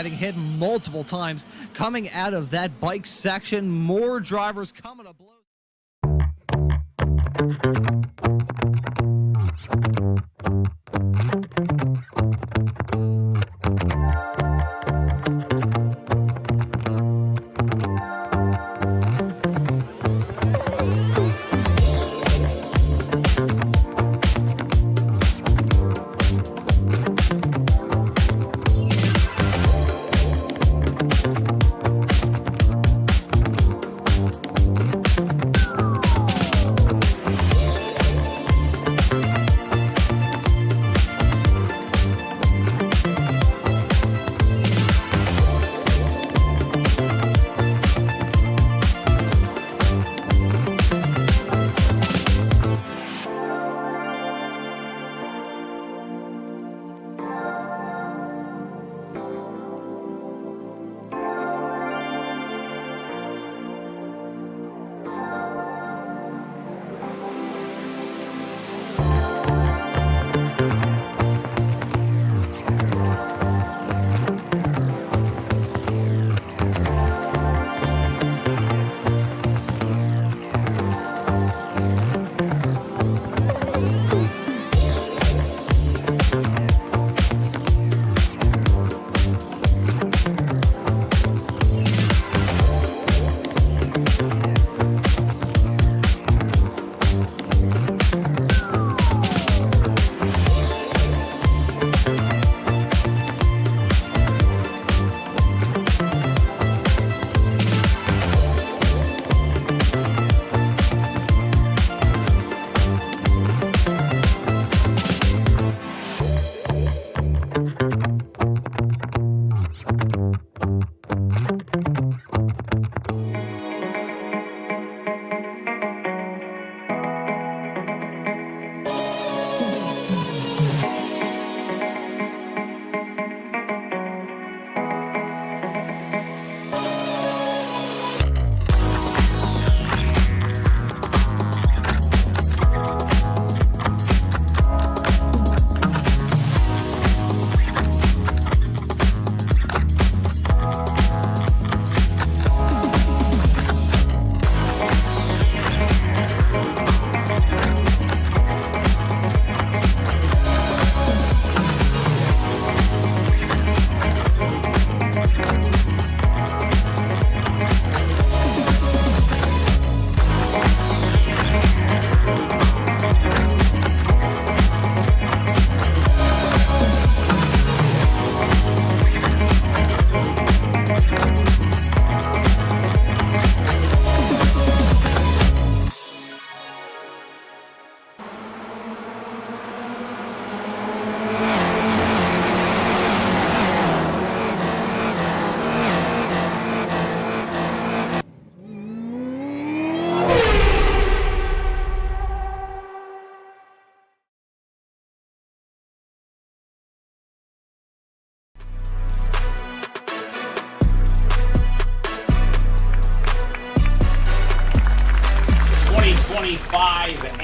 getting hit multiple times coming out of that bike section. More drivers coming to blows.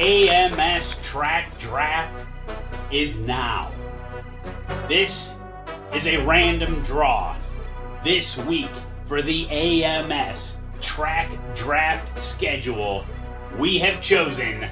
AMS track draft is now. This is a random draw this week for the AMS track draft schedule. We have chosen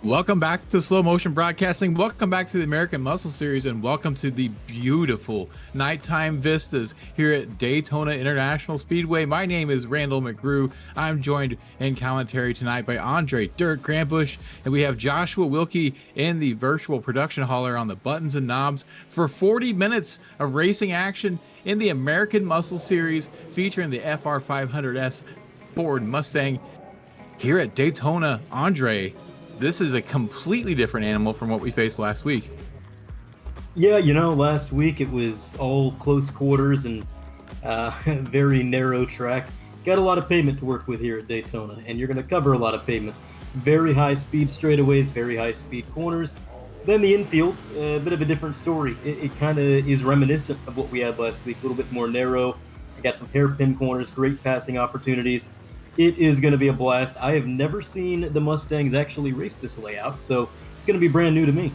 Welcome back to Slow Motion Broadcasting. Welcome back to the American Muscle Series, and welcome to the beautiful nighttime vistas here at Daytona International Speedway. My name is Randall McGrew. I'm joined in commentary tonight by Andre Dirt Grandbouche, and we have Joshua Wilkie in the virtual production hauler on the buttons and knobs for 40 minutes of racing action in the American Muscle Series featuring the FR 500S Ford Mustang here at Daytona. Andre, this is a completely different animal from what we faced last week. Yeah, you know, last week it was all close quarters and very narrow track. got a lot of pavement to work with here at Daytona, and you're going to cover a lot of pavement. Very high speed straightaways, very high speed corners. Then the infield, a bit of a different story. It kind of is reminiscent of what we had last week, a little bit more narrow. I got some hairpin corners, great passing opportunities. It is going to be a blast. I have never seen the Mustangs actually race this layout, so it's going to be brand new to me.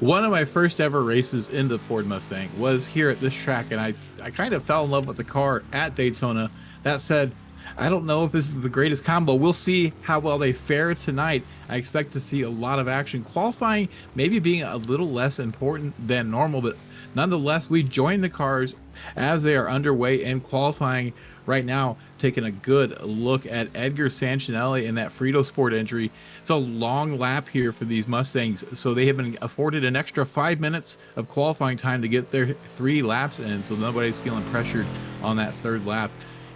One of my first ever races in the Ford Mustang was here at this track, and I kind of fell in love with the car at Daytona. That said, I don't know if this is the greatest combo. We'll see how well they fare tonight. I expect to see a lot of action. Qualifying maybe being a little less important than normal, but nonetheless, we join the cars as they are underway in qualifying right now, taking a good look at Edgar Santinelli and that Frito Sport entry. It's a long lap here for these Mustangs, so they have been afforded an extra 5 minutes of qualifying time to get their 3 laps in, so nobody's feeling pressured on that third lap.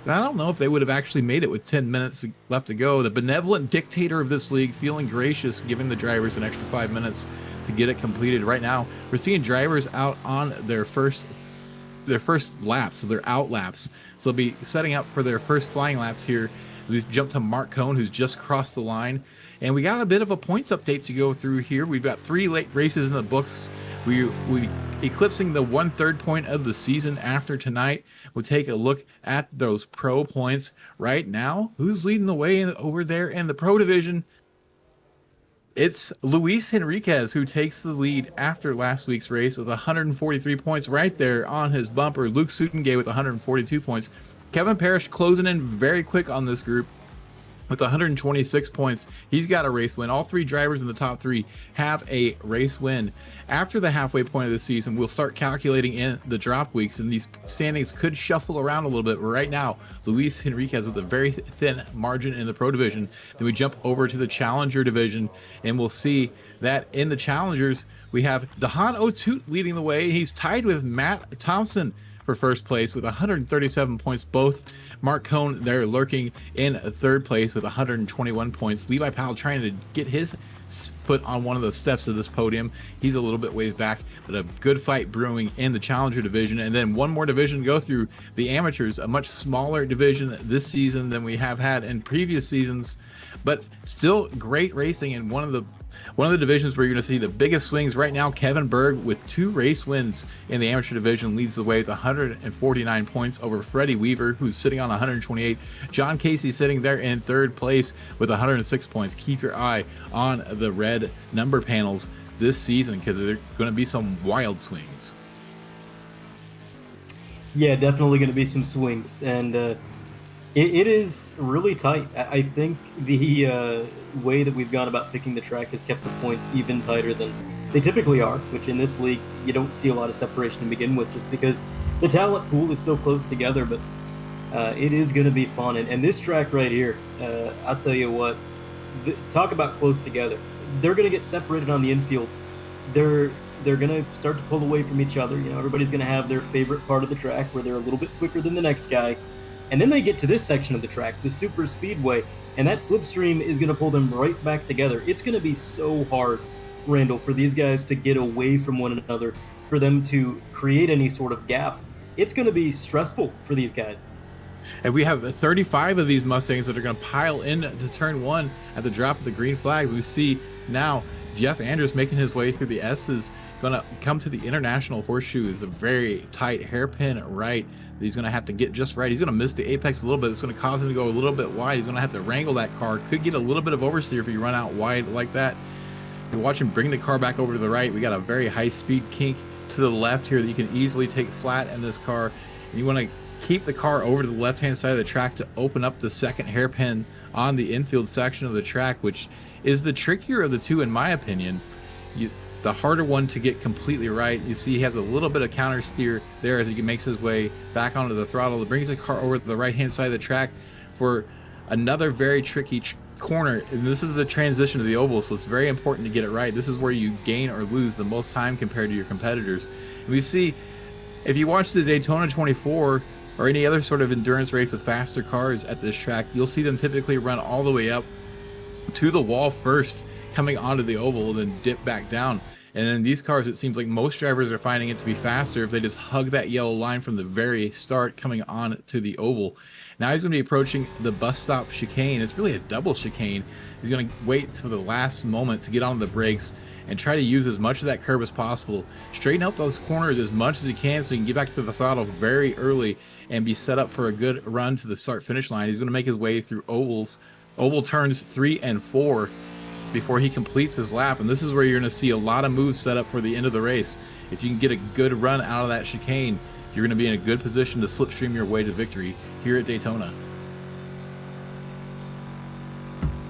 And I don't know if they would have actually made it with 10 minutes left to go. The benevolent dictator of this league feeling gracious, giving the drivers an extra 5 minutes to get it completed. Right now, we're seeing drivers out on their first laps, so they're out laps. So they'll be setting up for their first flying laps here. We jump to Mark Cohn, who's just crossed the line. And we got a bit of a points update to go through here. We've got 3 late races in the books. We eclipsing the 1/3 point of the season after tonight. We'll take a look at those pro points right now. Who's leading the way over there in the pro division? It's Luis Henriquez who takes the lead after last week's race with 143 points right there on his bumper. Luke Sutengay with 142 points. Kevin Parrish closing in very quick on this group with 126 points. He's got a race win. All 3 drivers in the top 3 have a race win. After the halfway point of the season, we'll start calculating in the drop weeks, and these standings could shuffle around a little bit. But right now, Luis Henriquez with a very thin margin in the pro division. Then we jump over to the challenger division, and we'll see that in the challengers, we have Dahan O'Toole leading the way. He's tied with Matt Thompson for first place with 137 points. Both Mark Cohn there lurking in third place with 121 points. Levi Powell trying to get his foot on one of the steps of this podium. He's a little bit ways back, but a good fight brewing in the challenger division. And then one more division to go through, the amateurs, a much smaller division this season than we have had in previous seasons, but still great racing in one of the divisions where you're going to see the biggest swings right now. Kevin Berg with 2 race wins in the amateur division leads the way with 149 points over Freddie Weaver, who's sitting on 128. John Casey sitting there in third place with 106 points. Keep your eye on the red number panels this season because there are going to be some wild swings. Yeah, definitely going to be some swings, and it is really tight. I think the way that we've gone about picking the track has kept the points even tighter than they typically are, which in this league, you don't see a lot of separation to begin with just because the talent pool is so close together, but it is going to be fun. And this track right here, I'll tell you what, talk about close together. They're going to get separated on the infield. They're going to start to pull away from each other. You know, everybody's going to have their favorite part of the track where they're a little bit quicker than the next guy. And then they get to this section of the track, the super speedway, and that slipstream is going to pull them right back together. It's going to be so hard, Randall, for these guys to get away from one another, for them to create any sort of gap. It's going to be stressful for these guys. And we have 35 of these Mustangs that are going to pile into turn 1 at the drop of the green flags. We see now Jeff Andrews making his way through the S's, going to come to the international horseshoe. It's a very tight hairpin right. He's going to have to get just right. He's going to miss the apex a little bit. It's going to cause him to go a little bit wide. He's going to have to wrangle that car. Could get a little bit of oversteer if you run out wide like that. You watch him bring the car back over to the right. We got a very high speed kink to the left here that you can easily take flat in this car. And you want to keep the car over to the left hand side of the track to open up the second hairpin on the infield section of the track, which is the trickier of the two in my opinion. The harder one to get completely right. You see he has a little bit of counter steer there as he makes his way back onto the throttle. It brings the car over to the right hand side of the track for another very tricky corner, and this is the transition to the oval, so it's very important to get it right. This is where you gain or lose the most time compared to your competitors. And we see, if you watch the Daytona 24 or any other sort of endurance race with faster cars at this track, you'll see them typically run all the way up to the wall first, coming onto the oval, and then dip back down. And in these cars, it seems like most drivers are finding it to be faster if they just hug that yellow line from the very start coming on to the oval. Now he's going to be approaching the bus stop chicane. It's really a double chicane. He's going to wait for the last moment to get on the brakes and try to use as much of that curb as possible. Straighten out those corners as much as he can so he can get back to the throttle very early and be set up for a good run to the start-finish line. He's going to make his way through oval turns 3 and 4 before he completes his lap. And this is where you're going to see a lot of moves set up for the end of the race. If you can get a good run out of that chicane, you're going to be in a good position to slipstream your way to victory here at Daytona.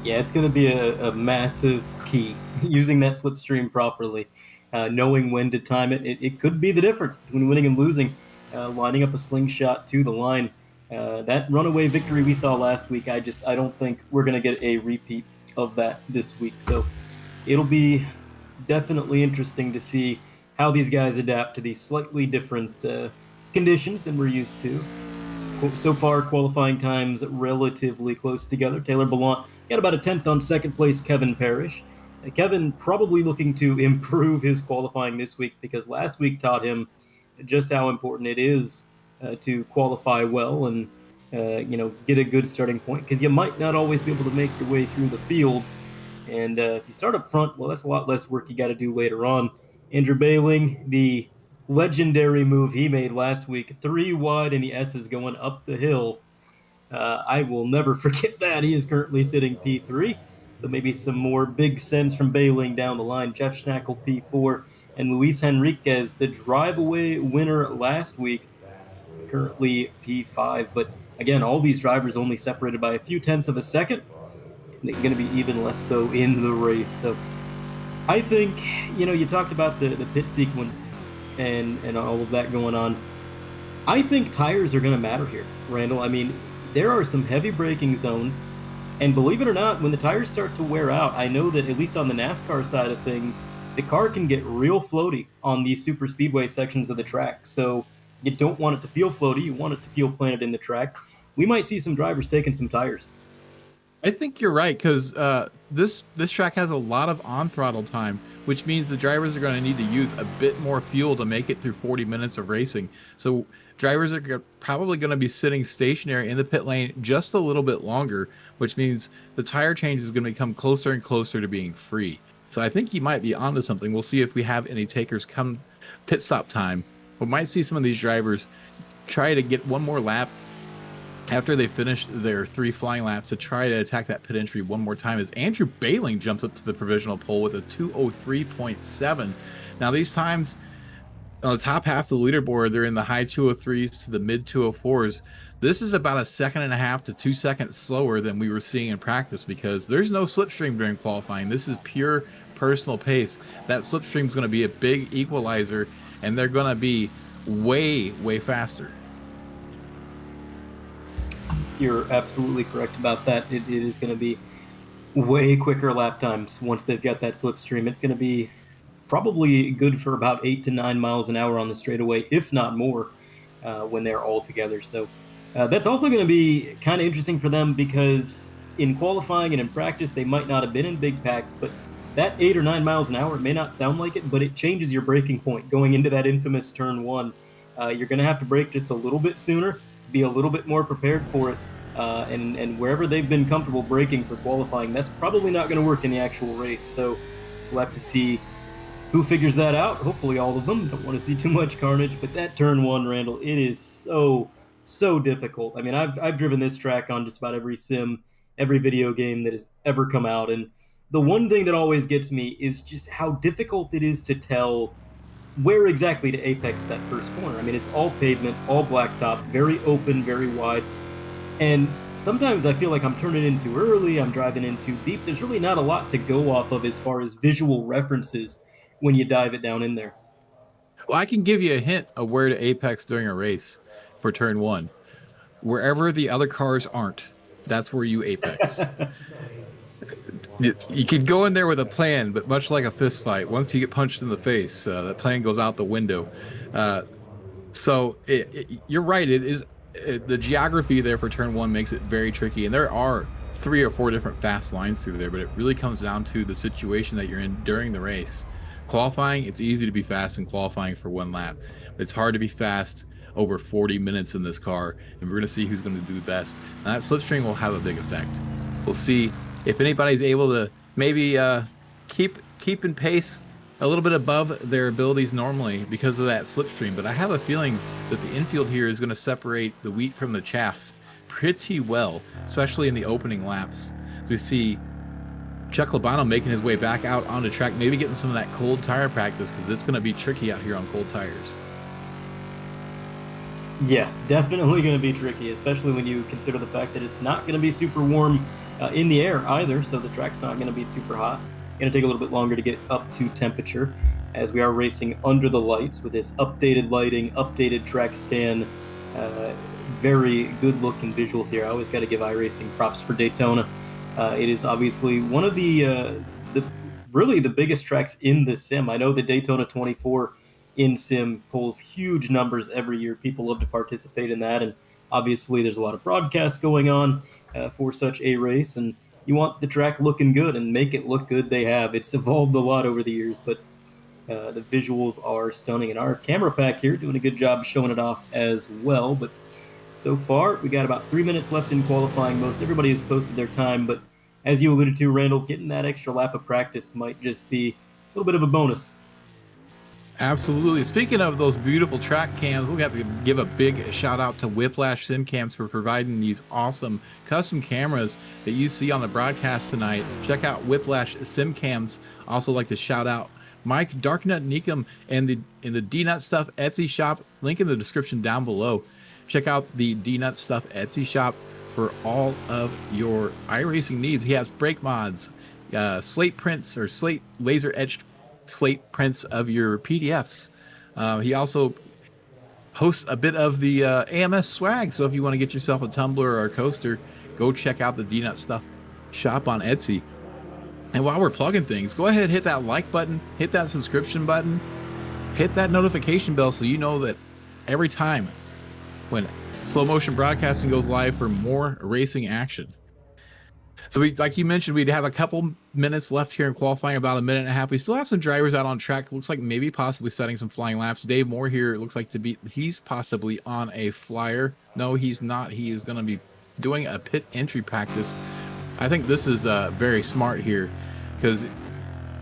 Yeah, it's going to be a massive key, using that slipstream properly, knowing when to time it. It could be the difference between winning and losing, lining up a slingshot to the line. That runaway victory we saw last week, I don't think we're going to get a repeat of that this week. So it'll be definitely interesting to see how these guys adapt to these slightly different conditions than we're used to. So far, qualifying times relatively close together. Taylor Ballant got about a 10th on second place Kevin Parrish. Kevin probably looking to improve his qualifying this week, because last week taught him just how important it is to qualify well and get a good starting point, because you might not always be able to make your way through the field. And if you start up front, well, that's a lot less work you got to do later on. Andrew Bailing, the legendary move he made last week, 3 wide in the S's going up the hill. I will never forget that. He is currently sitting P3, so maybe some more big sends from Bailing down the line. Jeff Schnackle P4, and Luis Henriquez, the drive-away winner last week, currently P5. But again, all these drivers only separated by a few tenths of a second, and it's going to be even less so in the race. So I think, you talked about the pit sequence and all of that going on. I think tires are going to matter here, Randall. I mean, there are some heavy braking zones, and believe it or not, when the tires start to wear out, I know that at least on the NASCAR side of things, the car can get real floaty on these super speedway sections of the track. So you don't want it to feel floaty. You want it to feel planted in the track. We might see some drivers taking some tires. I think you're right, because this track has a lot of on-throttle time, which means the drivers are going to need to use a bit more fuel to make it through 40 minutes of racing. So drivers are probably going to be sitting stationary in the pit lane just a little bit longer, which means the tire change is going to become closer and closer to being free. So I think you might be onto something. We'll see if we have any takers come pit stop time. We might see some of these drivers try to get one more lap after they finish their 3 flying laps to try to attack that pit entry one more time, as Andrew Bailing jumps up to the provisional pole with a 2:03.7. Now these times on the top half of the leaderboard, they're in the high 2:03s to the mid 2:04s. This is about 1.5 seconds to 2 seconds slower than we were seeing in practice, because there's no slipstream during qualifying. This is pure personal pace. That slipstream is going to be a big equalizer, and they're going to be way, way faster. You're absolutely correct about that. It is going to be way quicker lap times once they've got that slipstream. It's going to be probably good for about 8 to 9 miles an hour on the straightaway, if not more, when they're all together. So that's also going to be kind of interesting for them, because in qualifying and in practice, they might not have been in big packs, but that 8 or 9 miles an hour, it may not sound like it, but it changes your braking point going into that infamous turn 1. You're going to have to brake just a little bit sooner, be a little bit more prepared for it, and wherever they've been comfortable braking for qualifying, that's probably not going to work in the actual race. So we'll have to see who figures that out. Hopefully all of them. Don't want to see too much carnage, but that turn 1, Randall, it is so difficult. I mean, I've driven this track on just about every sim, every video game that has ever come out, and the one thing that always gets me is just how difficult it is to tell where exactly to apex that first corner. I mean, it's all pavement, all blacktop, very open, very wide. And sometimes I feel like I'm turning in too early, I'm driving in too deep. There's really not a lot to go off of as far as visual references when you dive it down in there. Well, I can give you a hint of where to apex during a race for turn 1. Wherever the other cars aren't, that's where you apex. You could go in there with a plan, but much like a fist fight, once you get punched in the face, that plan goes out the window. So you're right. It is the geography there for turn 1 makes it very tricky, and there are 3 or 4 different fast lines through there, but it really comes down to the situation that you're in during the race Qualifying, it's easy to be fast in qualifying for one lap. It's hard to be fast over 40 minutes in this car, and we're going to see who's going to do the best. And that slipstream will have a big effect. We'll see if anybody's able to maybe keep in pace a little bit above their abilities normally because of that slipstream. But I have a feeling that the infield here is going to separate the wheat from the chaff pretty well, especially in the opening laps. We see Chuck Labano making his way back out on the track, maybe getting some of that cold tire practice because it's going to be tricky out here on cold tires. Yeah, definitely going to be tricky, especially when you consider the fact that it's not going to be super warm in the air either, so the track's not going to be super hot. Going to take a little bit longer to get up to temperature as we are racing under the lights with this updated lighting, updated track stand. Very good looking visuals here. I always got to give iRacing props for Daytona. It is obviously one of the really the biggest tracks in the sim. I know the Daytona 24 in sim pulls huge numbers every year. People love to participate in that, and obviously there's a lot of broadcasts going on for such a race, and you want the track looking good and make it look good. They have. It's evolved a lot over the years, but the visuals are stunning, and our camera pack here doing a good job showing it off as well. But so far, we got about 3 minutes left in qualifying. Most everybody has posted their time, but as you alluded to, Randall, getting that extra lap of practice might just be a little bit of a bonus. Absolutely. Speaking of those beautiful track cams, we have to give a big shout out to Whiplash Sim Cams for providing these awesome custom cameras that you see on the broadcast tonight. Check out Whiplash Sim Cams. Also like to shout out Mike Darknut Neekum and the D-Nut Stuff Etsy shop. Link in the description down below. Check out the D-Nut Stuff Etsy shop for all of your iRacing needs. He has brake mods, slate prints or slate laser etched slate prints of your PDFs. He also hosts a bit of the AMS swag, so if you want to get yourself a tumbler or a coaster, go check out the D-Nut Stuff shop on Etsy. And while we're plugging things, go ahead and hit that like button, hit that subscription button, hit that notification bell so you know that every time when Slow Motion Broadcasting goes live for more racing action. So we, like you mentioned, we'd have a couple minutes left here in qualifying, about a minute and a half. We still have some drivers out on track. Looks like maybe possibly setting some flying laps. Dave Moore here, it looks like he's possibly on a flyer. No, he's not. He is going to be doing a pit entry practice. I think this is very smart here because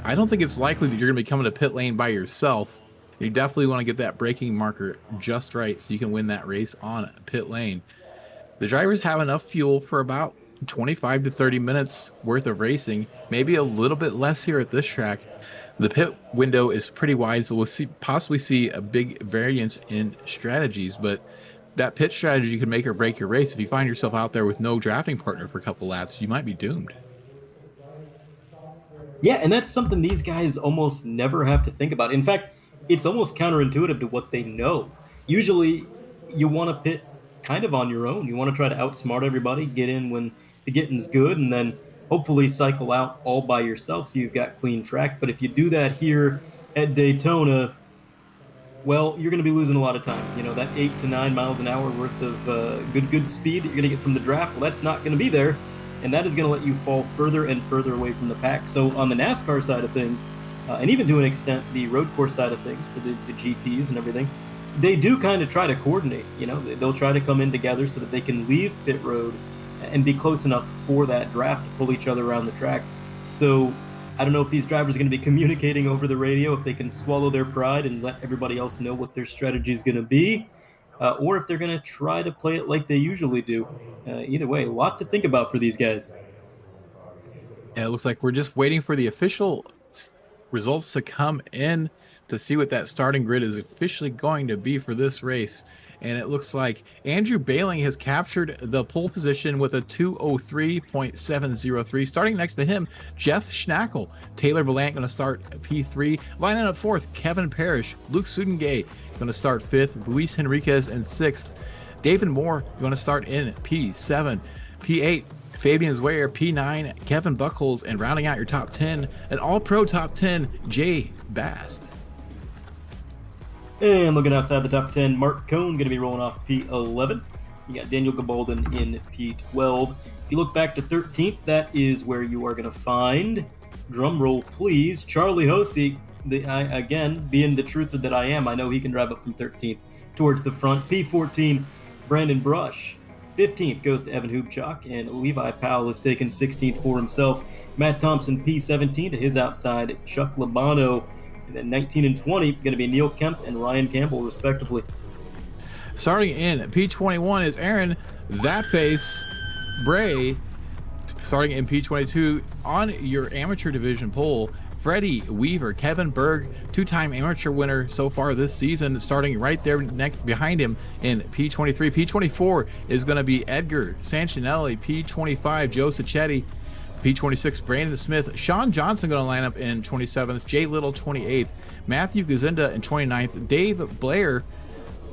I don't think it's likely that you're going to be coming to pit lane by yourself. You definitely want to get that braking marker just right so you can win that race on pit lane. The drivers have enough fuel for about 25 to 30 minutes worth of racing, maybe a little bit less here at this track. The pit window is pretty wide, so we'll possibly see a big variance in strategies, but that pit strategy can make or break your race. If you find yourself out there with no drafting partner for a couple laps, you might be doomed. Yeah, and that's something these guys almost never have to think about. In fact, it's almost counterintuitive to what they know. Usually, you want to pit kind of on your own. You want to try to outsmart everybody, get in when the getting's good, and then hopefully cycle out all by yourself so you've got clean track. But if you do that here at Daytona, well, you're going to be losing a lot of time. You know, that 8 to 9 miles an hour worth of good speed that you're going to get from the draft, well, that's not going to be there, and that is going to let you fall further and further away from the pack. So on the NASCAR side of things, and even to an extent the road course side of things for the GTs and everything, they do kind of try to coordinate. You know, they'll try to come in together so that they can leave pit road and be close enough for that draft to pull each other around the track. So I don't know if these drivers are going to be communicating over the radio, if they can swallow their pride and let everybody else know what their strategy is going to be, or if they're going to try to play it like they usually do. Either way, a lot to think about for these guys. Yeah, it looks like we're just waiting for the official results to come in to see what that starting grid is officially going to be for this race. And it looks like Andrew Bailing has captured the pole position with a 2:03.703. Starting next to him, Jeff Schnackle. Taylor Belant going to start P3. Lining up fourth, Kevin Parrish. Luke Sudengay going to start fifth. Luis Henriquez in sixth. David Moore going to start in P7. P8, Fabian Zweyer. P9, Kevin Buckholz. And rounding out your top 10, an all-pro top 10, Jay Bast. And looking outside the top 10, Mark Cohn going to be rolling off P11. You got Daniel Gabaldon in P12. If you look back to 13th, that is where you are going to find, drum roll please, Charlie Hosey Again, being the truther that I am, I know he can drive up from 13th towards the front. P14, Brandon Brush. 15th goes to Evan Hubchak, and Levi Powell is taking 16th for himself. Matt Thompson, P17, to his outside, Chuck Labano. And then 19 and 20, going to be Neil Kemp and Ryan Campbell, respectively. Starting in P21 is Aaron That Face Bray. Starting in P22 on your amateur division pole, Freddie Weaver, Kevin Berg, two-time amateur winner so far this season, starting right there next behind him in P23. P24 is going to be Edgar Sanchinelli. P25, Joe Sacchetti. P26, Brandon Smith. Sean Johnson going to line up in 27th. Jay Little, 28th. Matthew Gazinda in 29th. Dave Blair,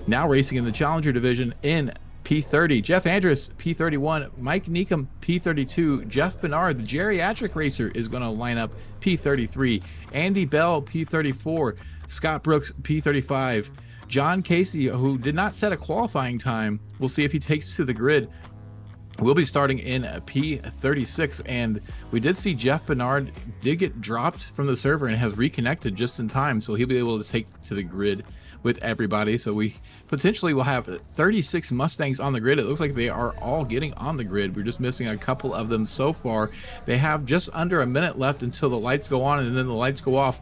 now racing in the Challenger division, in P30. Jeff Andrus, P31. Mike Neekum, P32. Jeff Bernard, the geriatric racer, is going to line up P33. Andy Bell, P34. Scott Brooks, P35. John Casey, who did not set a qualifying time, we'll see if he takes to the grid, will be starting in P36. And we did see Jeff Bernard did get dropped from the server and has reconnected just in time, so he'll be able to take to the grid with everybody. So we potentially will have 36 Mustangs on the grid. It looks like they are all getting on the grid. We're just missing a couple of them so far. They have just under a minute left until the lights go on, and then the lights go off.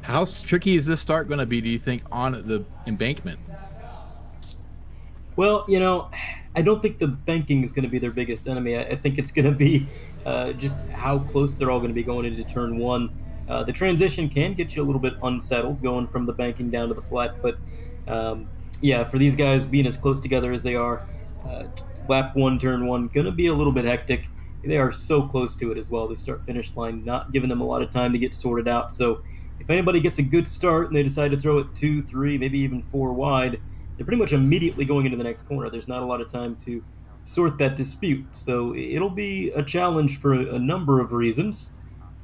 How tricky is this start going to be, do you think, on the embankment? Well, you know, I don't think the banking is going to be their biggest enemy. I think it's going to be just how close they're all going to be going into turn one. The transition can get you a little bit unsettled going from the banking down to the flat, but yeah, for these guys being as close together as they are, lap one, turn one, going to be a little bit hectic. They are so close to it as well. The start-finish line not giving them a lot of time to get sorted out. So if anybody gets a good start and they decide to throw it 2, 3, maybe even 4 wide, they're pretty much immediately going into the next corner. There's not a lot of time to sort that dispute. So it'll be a challenge for a number of reasons.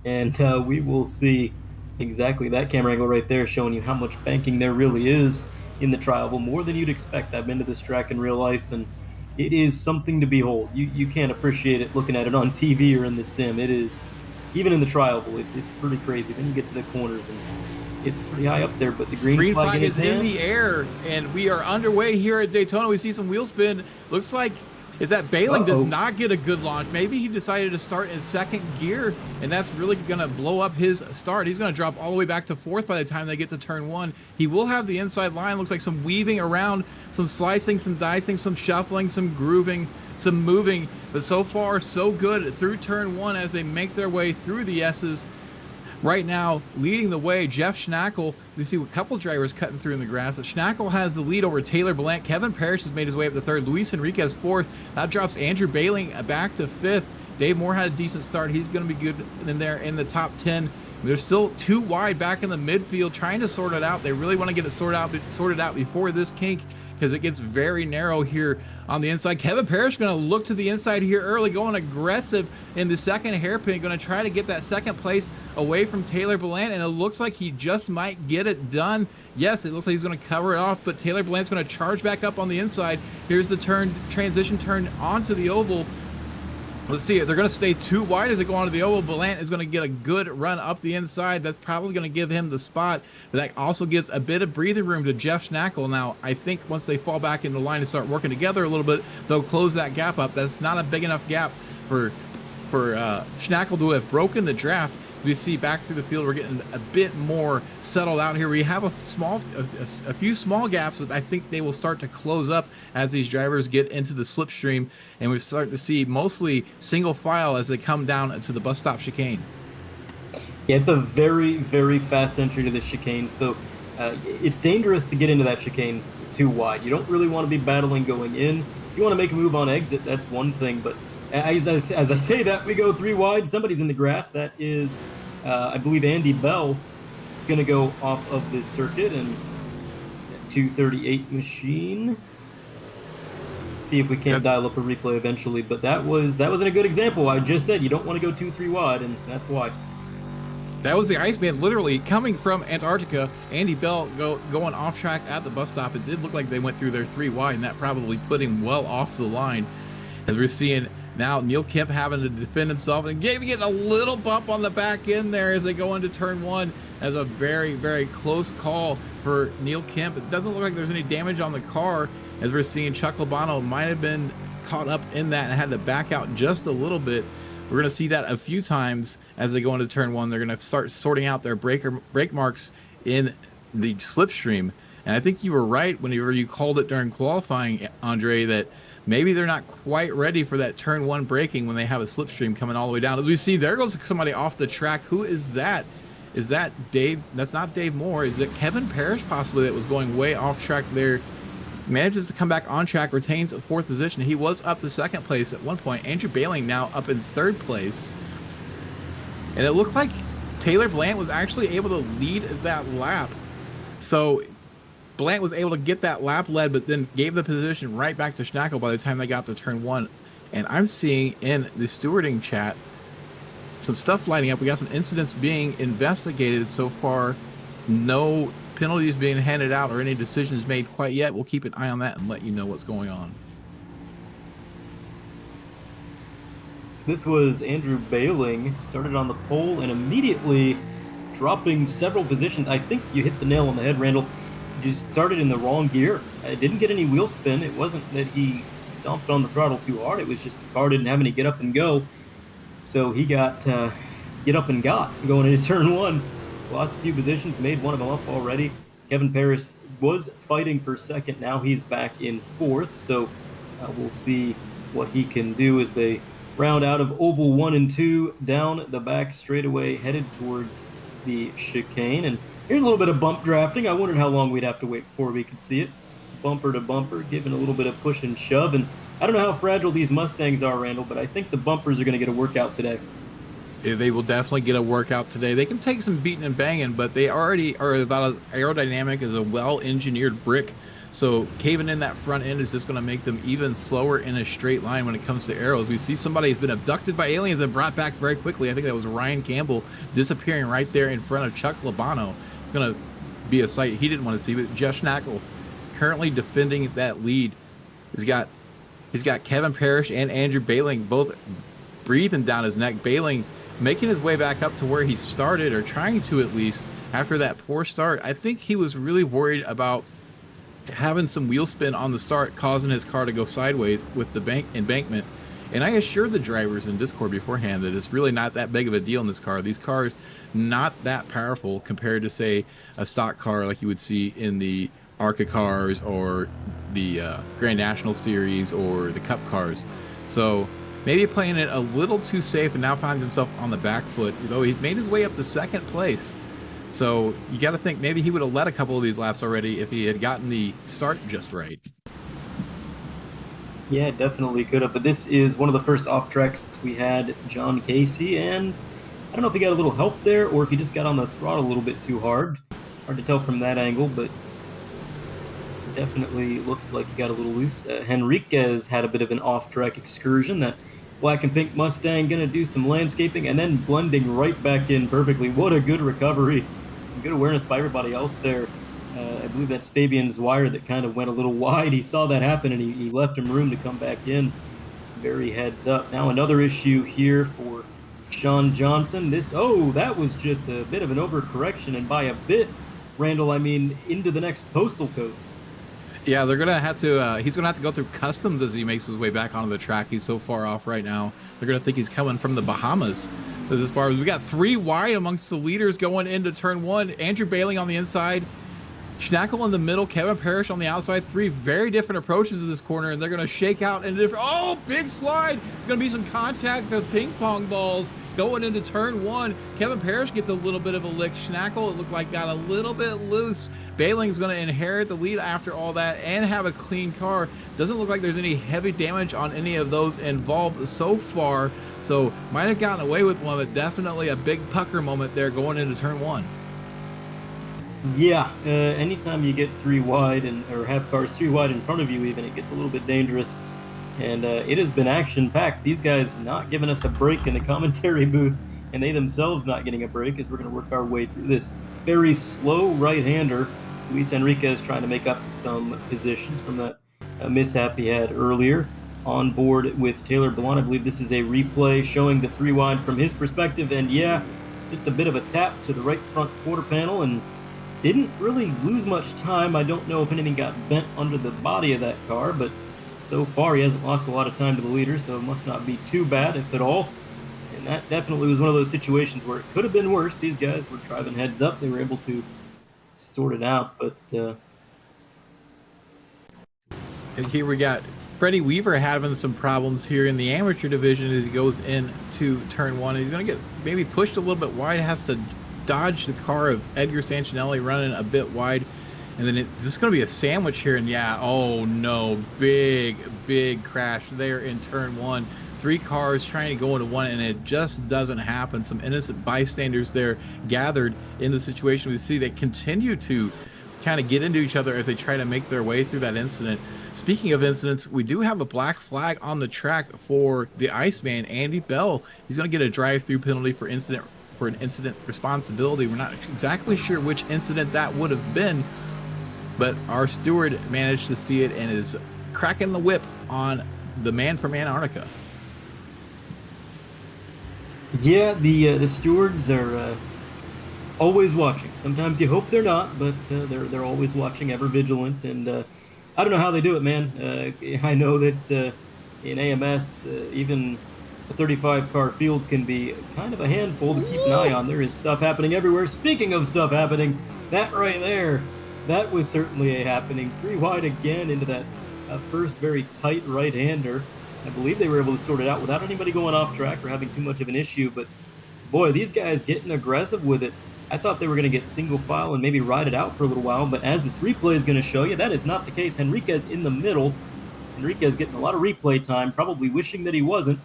And we will see exactly that camera angle right there showing you how much banking there really is in the Trioval, more than you'd expect. I've been to this track in real life, and it is something to behold. You can't appreciate it looking at it on TV or in the sim. It is, even in the Trioval, it's pretty crazy. Then you get to the corners, and it's pretty high up there, but the green flag is in the air, and we are underway here at Daytona. We see some wheel spin. Looks like is that Bailing does not get a good launch. Maybe he decided to start in second gear, and that's really going to blow up his start. He's going to drop all the way back to fourth by the time they get to turn one. He will have the inside line. Looks like some weaving around, some slicing, some dicing, some shuffling, some grooving, some moving. But so far, so good through turn one as they make their way through the S's. Right now, leading the way, Jeff Schnackle. We see a couple drivers cutting through in the grass. Schnackle has the lead over Taylor Ballant. Kevin Parrish has made his way up to third. Luis Enriquez fourth. That drops Andrew Bailing back to fifth. Dave Moore had a decent start. He's going to be good in there in the top 10. They're still too wide back in the midfield, trying to sort it out. They really want to get it sorted out before this kink, because it gets very narrow here on the inside. Kevin Parrish going to look to the inside here early, going aggressive in the second hairpin, going to try to get that second place away from Taylor Ballant, and it looks like he just might get it done. Yes, it looks like he's going to cover it off, but Taylor Ballant's going to charge back up on the inside. Here's the transition turn onto the oval. Let's see, they're going to stay too wide as they go onto the oval. Ballant is going to get a good run up the inside. That's probably going to give him the spot, but that also gives a bit of breathing room to Jeff Schnackle. Now, I think once they fall back into line and start working together a little bit, they'll close that gap up. That's not a big enough gap for Schnackle to have broken the draft. We see back through the field, we're getting a bit more settled out here. We have a few small gaps, but I think they will start to close up as these drivers get into the slipstream, and we start to see mostly single file as they come down to the bus stop chicane. Yeah, it's a very, very fast entry to the chicane, so it's dangerous to get into that chicane too wide. You don't really want to be battling going in. If you want to make a move on exit, that's one thing, but as I say that, we go 3 wide. Somebody's in the grass. That is, I believe, Andy Bell, going to go off of this circuit, and 238 machine. See if we can't dial up a replay eventually, but that wasn't a good example. I just said you don't want to go 2-3 wide, and that's why. That was the Iceman literally coming from Antarctica. Andy Bell going off track at the bus stop. It did look like they went through their 3 wide, and that probably put him well off the line. As we're seeing Now Neil Kemp having to defend himself and getting a little bump on the back end there as they go into turn 1, as a very, very close call for Neil Kemp. It doesn't look like there's any damage on the car, as we're seeing Chuck Labano might have been caught up in that and had to back out just a little bit. We're going to see that a few times as they go into turn 1. They're going to start sorting out their brake marks in the slipstream. And I think you were right whenever you called it during qualifying, Andre, that maybe they're not quite ready for that turn 1 braking when they have a slipstream coming all the way down. As we see, there goes somebody off the track. Who is that? Is that Dave? That's not Dave Moore. Is it Kevin Parrish possibly that was going way off track there? Manages to come back on track, retains a 4th position. He was up to 2nd place at one point. Andrew Bailing now up in 3rd place. And it looked like Taylor Blant was actually able to lead that lap. So Blant was able to get that lap led, but then gave the position right back to Schnackle by the time they got to turn 1. And I'm seeing in the stewarding chat some stuff lighting up. We got some incidents being investigated so far. No penalties being handed out or any decisions made quite yet. We'll keep an eye on that and let you know what's going on. So this was Andrew Bailing, started on the pole and immediately dropping several positions. I think you hit the nail on the head, Randall. Just started in the wrong gear. I didn't get any wheel spin. It wasn't that he stomped on the throttle too hard. It was just the car didn't have any get up and go. So he got get up and got going into turn 1. Lost a few positions, made one of them up already. Kevin Parrish was fighting for 2nd. Now he's back in 4th. So we'll see what he can do as they round out of oval 1 and 2 down the back straightaway, headed towards the chicane. And here's a little bit of bump drafting. I wondered how long we'd have to wait before we could see it. Bumper to bumper, giving a little bit of push and shove. And I don't know how fragile these Mustangs are, Randall, but I think the bumpers are going to get a workout today. They will definitely get a workout today. They can take some beating and banging, but they already are about as aerodynamic as a well-engineered brick. So caving in that front end is just going to make them even slower in a straight line when it comes to arrows. We see somebody who's been abducted by aliens and brought back very quickly. I think that was Ryan Campbell disappearing right there in front of Chuck Labano. It's going to be a sight he didn't want to see, but Jeff Schnackle currently defending that lead. He's got Kevin Parrish and Andrew Bailing both breathing down his neck. Bailing making his way back up to where he started, or trying to at least, after that poor start. I think he was really worried about having some wheel spin on the start, causing his car to go sideways with the embankment. And I assured the drivers in Discord beforehand that it's really not that big of a deal in this car. These cars not that powerful compared to, say, a stock car like you would see in the ARCA cars or the Grand National Series or the Cup cars. So maybe playing it a little too safe, and now finds himself on the back foot, though he's made his way up to 2nd place. So you got to think maybe he would have led a couple of these laps already if he had gotten the start just right. Yeah, definitely could have. But this is one of the first off tracks we had John Casey, and I don't know if he got a little help there or if he just got on the throttle a little bit too hard. Hard to tell from that angle, but definitely looked like he got a little loose. Henriquez had a bit of an off-track excursion. That black and pink Mustang going to do some landscaping and then blending right back in perfectly. What a good recovery. Good awareness by everybody else there. I believe that's Fabian Zweier that kind of went a little wide. He saw that happen, and he left him room to come back in. Very heads up. Now another issue here for Sean Johnson. That was just a bit of an overcorrection, and by a bit, Randall, I mean into the next postal code. Yeah, they're gonna have to. He's gonna have to go through customs as he makes his way back onto the track. He's so far off right now. They're gonna think he's coming from the Bahamas. As far as we got 3 wide amongst the leaders going into turn 1. Andrew Bailing on the inside, Schnackle in the middle, Kevin Parrish on the outside. 3 very different approaches to this corner, and they're gonna shake out in a different. Oh, big slide! There's gonna be some contact of ping pong balls going into turn 1. Kevin Parrish gets a little bit of a lick. Schnackle, it looked like, got a little bit loose. Bailing's going to inherit the lead after all that and have a clean car. Doesn't look like there's any heavy damage on any of those involved so far. So might have gotten away with one, but definitely a big pucker moment there going into turn 1. Yeah, anytime you get 3 wide or have cars 3 wide in front of you even, it gets a little bit dangerous. And it has been action-packed. These guys not giving us a break in the commentary booth, and they themselves not getting a break as we're going to work our way through this very slow right-hander. Luis Enriquez trying to make up some positions from that mishap he had earlier. on board with Taylor Blunt. I believe this is a replay showing the 3 wide from his perspective, and yeah, just a bit of a tap to the right front quarter panel, and didn't really lose much time. I don't know if anything got bent under the body of that car, but so far he hasn't lost a lot of time to the leader, so it must not be too bad, if at all. And that definitely was one of those situations where it could have been worse. These guys were driving heads up. They were able to sort it out, but and here we got Freddie Weaver having some problems here in the amateur division as he goes into turn 1. He's going to get maybe pushed a little bit wide, has to dodge the car of Edgar Santinelli running a bit wide, and then it's just going to be a sandwich here. And yeah, oh no, big crash there in turn 1. 3 cars trying to go into one, and it just doesn't happen. Some innocent bystanders there gathered in the situation. We see they continue to kind of get into each other as they try to make their way through that incident. Speaking of incidents, we do have a black flag on the track for the Iceman, Andy Bell. He's going to get a drive-through penalty for an incident responsibility. We're not exactly sure which incident that would have been, but our steward managed to see it and is cracking the whip on the man from Antarctica. Yeah, the stewards are always watching. Sometimes you hope they're not, but they're always watching, ever vigilant, and I don't know how they do it, man. I know that in AMS, even a 35-car field can be kind of a handful to keep an eye on. There is stuff happening everywhere. Speaking of stuff happening, that right there, that was certainly a happening. 3 wide again into that first very tight right-hander. I believe they were able to sort it out without anybody going off track or having too much of an issue, but boy, these guys getting aggressive with it. I thought they were going to get single file and maybe ride it out for a little while, but as this replay is going to show you, that is not the case. Henriquez in the middle. Henriquez getting a lot of replay time, probably wishing that he wasn't.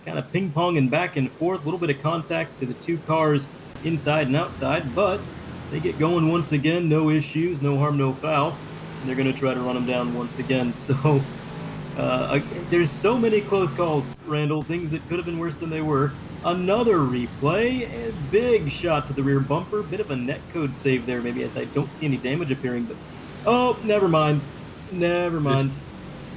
Kind of ping-ponging back and forth, a little bit of contact to the 2 cars inside and outside, but they get going once again, no issues, no harm, no foul, and they're going to try to run them down once again. So there's so many close calls, Randall, things that could have been worse than they were. Another replay, a big shot to the rear bumper, bit of a netcode save there maybe, as I don't see any damage appearing, but oh, never mind. There's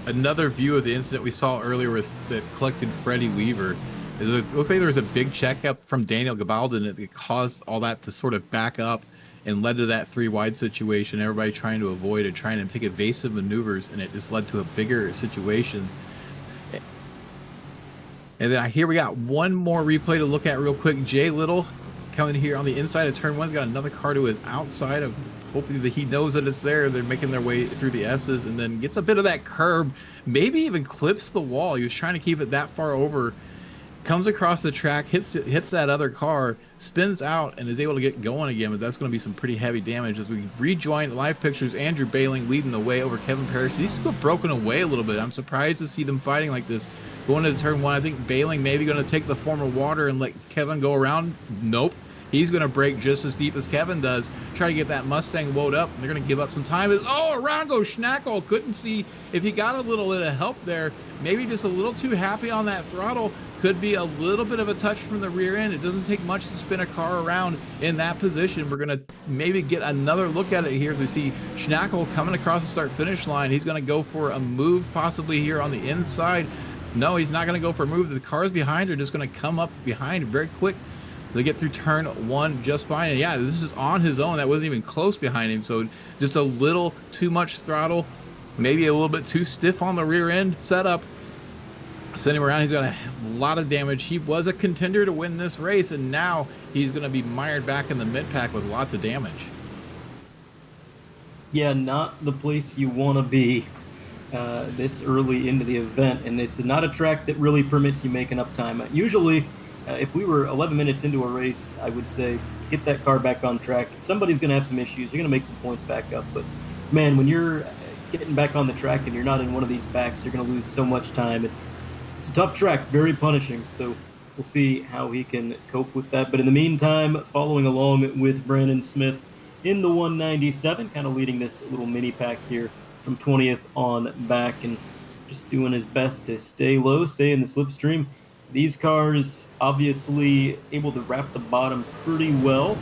another view of the incident we saw earlier with that collected Freddie Weaver. It looked like there was a big checkup from Daniel Gabaldon that caused all that to sort of back up and led to that 3 wide situation, everybody trying to avoid it, trying to take evasive maneuvers, and it just led to a bigger situation. And then here we got one more replay to look at real quick. Jay Little coming here on the inside of turn 1's got another car to his outside of, hoping that he knows that it's there. They're making their way through the S's, and then gets a bit of that curb, maybe even clips the wall. He was trying to keep it that far over, comes across the track, hits that other car, spins out, and is able to get going again, but that's going to be some pretty heavy damage. As we rejoin live pictures, Andrew Bailing leading the way over Kevin Parrish. These two have broken away a little bit. I'm surprised to see them fighting like this. Going into turn 1, I think Bailing maybe going to take the form of water and let Kevin go around. Nope. He's going to break just as deep as Kevin does, try to get that Mustang woed up. They're going to give up some time. Around goes Schnackle. Couldn't see if he got a little bit of help there. Maybe just a little too happy on that throttle. Could be a little bit of a touch from the rear end. It doesn't take much to spin a car around in that position. We're going to maybe get another look at it here. We see Schnackle coming across the start-finish line. He's going to go for a move possibly here on the inside. No, he's not going to go for a move. The cars behind are just going to come up behind very quick. So they get through turn 1 just fine. And yeah, this is on his own. That wasn't even close behind him. So just a little too much throttle, maybe a little bit too stiff on the rear end setup. Send him around. He's got a lot of damage. He was a contender to win this race, and now he's going to be mired back in the mid-pack with lots of damage. Yeah, not the place you want to be this early into the event, and it's not a track that really permits you making up time. Usually, if we were 11 minutes into a race, I would say get that car back on track. Somebody's going to have some issues. You're going to make some points back up, but man, when you're getting back on the track and you're not in one of these packs, you're going to lose so much time. It's a tough track, very punishing, so we'll see how he can cope with that. But in the meantime, following along with Brandon Smith in the 197, kind of leading this little mini pack here from 20th on back, and just doing his best to stay low, stay in the slipstream. These cars obviously able to wrap the bottom pretty well.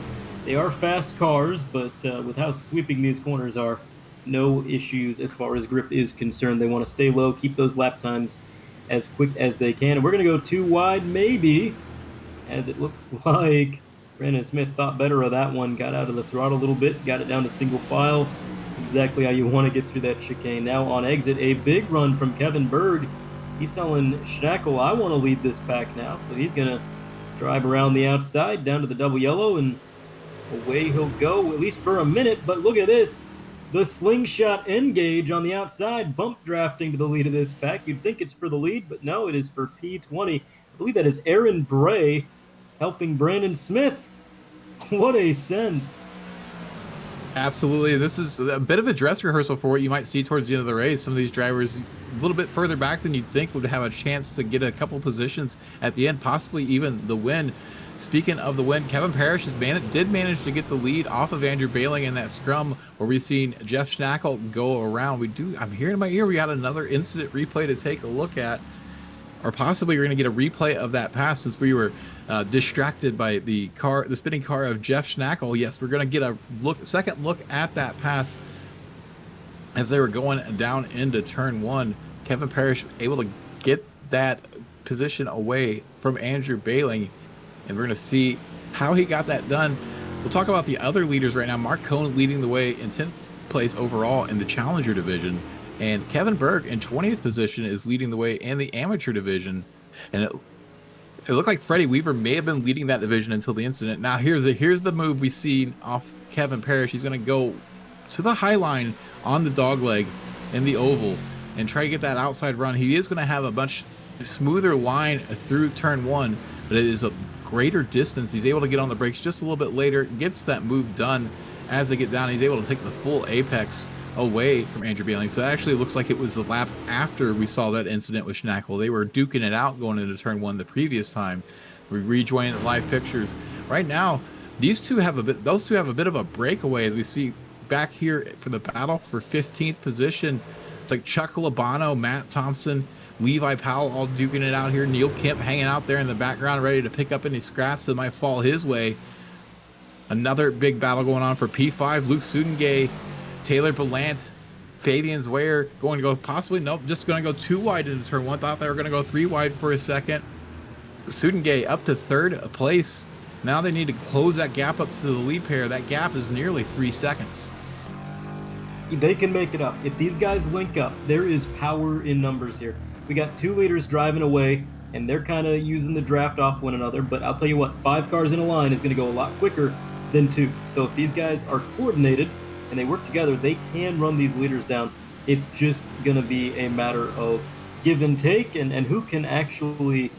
They are fast cars, but with how sweeping these corners are, no issues as far as grip is concerned. They want to stay low, keep those lap times as quick as they can. And we're going to go 2 wide, maybe, as it looks like Brandon Smith thought better of that one, got out of the throttle a little bit, got it down to single file. Exactly how you want to get through that chicane. Now on exit, a big run from Kevin Berg. He's telling Schnackle, I want to lead this pack now. So he's going to drive around the outside down to the double yellow, and away he'll go, at least for a minute. But look at this. The slingshot Engage on the outside, bump drafting to the lead of this pack. You'd think it's for the lead, but no, it is for P20. I believe that is Aaron Bray helping Brandon Smith. What a send. Absolutely. This is a bit of a dress rehearsal for what you might see towards the end of the race. Some of these drivers a little bit further back than you'd think would have a chance to get a couple positions at the end, possibly even the win. Speaking of the win, Kevin Parrish did manage to get the lead off of Andrew Bailing in that scrum where we've seen Jeff Schnackle go around. I'm hearing in my ear we got another incident replay to take a look at, or possibly we're going to get a replay of that pass since we were distracted by the spinning car of Jeff Schnackle. Yes, we're going to get a second look at that pass as they were going down into turn 1. Kevin Parrish able to get that position away from Andrew Bailing, and we're going to see how he got that done. We'll talk about the other leaders right now. Mark Cohn leading the way in 10th place overall in the Challenger division, and Kevin Berg in 20th position is leading the way in the Amateur division. And it looked like Freddie Weaver may have been leading that division until the incident. Now here's the move we see off Kevin Parrish. He's going to go to the high line on the dog leg in the oval and try to get that outside run. He is going to have a much smoother line through turn 1, but it is a greater distance. He's able to get on the brakes just a little bit later, gets that move done as they get down. He's able to take the full apex away from Andrew Bailing. So it actually looks like it was the lap after we saw that incident with Schnackle. They were duking it out going into turn 1 the previous time. We rejoined the live pictures. Right now, those two have a bit of a breakaway as we see back here for the battle for 15th position. It's like Chuck Labano, Matt Thompson, Levi Powell all duking it out here. Neil Kemp hanging out there in the background ready to pick up any scraps that might fall his way. Another big battle going on for P5. Luke Sudengay, Taylor Belant, Fabian Zweyer going to go possibly, nope, just going to go 2 wide into turn 1. Thought they were going to go 3 wide for a second. Sudengay up to 3rd place. Now they need to close that gap up to the lead pair. That gap is nearly 3 seconds. They can make it up. If these guys link up, there is power in numbers here. We got 2 leaders driving away, and they're kind of using the draft off one another. But I'll tell you what, 5 cars in a line is going to go a lot quicker than 2. So if these guys are coordinated and they work together, they can run these leaders down. It's just going to be a matter of give and take, and who can actually,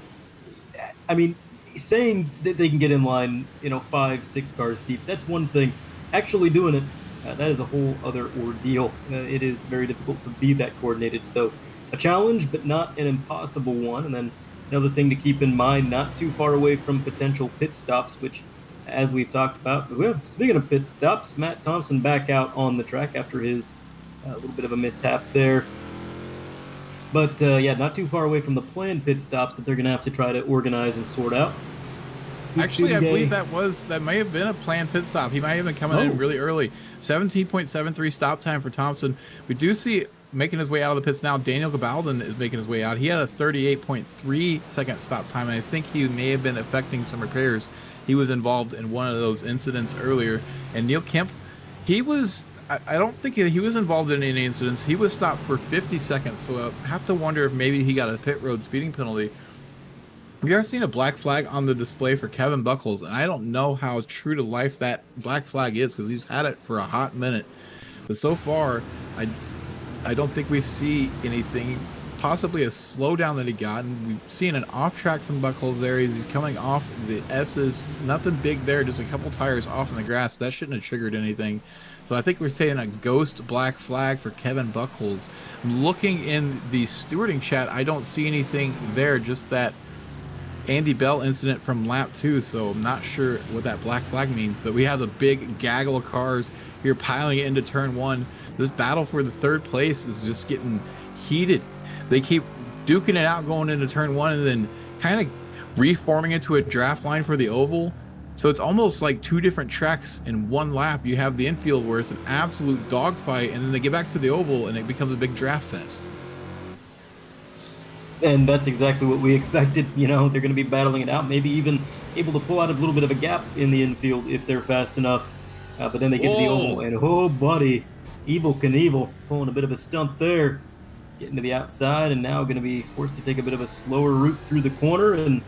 I mean, saying that they can get in line, 5, 6 cars deep, that's one thing. Actually doing it, that is a whole other ordeal. It is very difficult to be that coordinated. So a challenge, but not an impossible one. And then another thing to keep in mind, not too far away from potential pit stops, which, as we've talked about, speaking of pit stops, Matt Thompson back out on the track after his little bit of a mishap there. But not too far away from the planned pit stops that they're going to have to try to organize and sort out. Actually, I believe that may have been a planned pit stop. He might have been coming in really early. 17.73 stop time for Thompson. We do see making his way out of the pits now. Daniel Gabaldon is making his way out. He had a 38.3 second stop time, and I think he may have been affecting some repairs. He was involved in one of those incidents earlier. And Neil Kemp, I don't think he was involved in any incidents. He was stopped for 50 seconds, so I have to wonder if maybe he got a pit road speeding penalty. We are seeing a black flag on the display for Kevin Buckles, and I don't know how true to life that black flag is because he's had it for a hot minute. But so far, I don't think we see anything, possibly a slowdown that he got. And we've seen an off track from Buckles there. He's coming off the S's. Nothing big there, just a couple tires off in the grass. That shouldn't have triggered anything. So I think we're saying a ghost black flag for Kevin Buckles. I'm looking in the stewarding chat. I don't see anything there, just that Andy Bell incident from lap 2, so I'm not sure what that black flag means. But we have the big gaggle of cars here piling into turn 1. This battle for the 3rd place is just getting heated. They keep duking it out going into turn 1 and then kind of reforming into a draft line for the oval. So it's almost like 2 different tracks in one lap. You have the infield where it's an absolute dogfight, and then they get back to the oval and it becomes a big draft fest. And that's exactly what we expected. You know, they're going to be battling it out, maybe even able to pull out a little bit of a gap in the infield if they're fast enough. But then they get to the oval, and oh, buddy, Evel Knievel pulling a bit of a stunt there, getting to the outside, and now going to be forced to take a bit of a slower route through the corner. And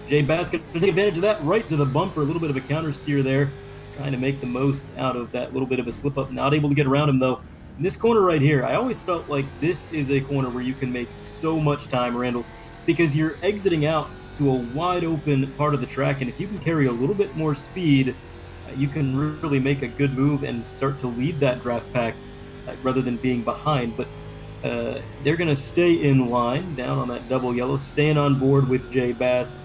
Jay Bass going to take advantage of that, right to the bumper, a little bit of a counter steer there, trying to make the most out of that little bit of a slip up. Not able to get around him though. In this corner right here, I always felt like this is a corner where you can make so much time, Randall, because you're exiting out to a wide open part of the track, and if you can carry a little bit more speed, you can really make a good move and start to lead that draft pack rather than being behind. But they're going to stay in line down on that double yellow, staying on board with Jay Bass,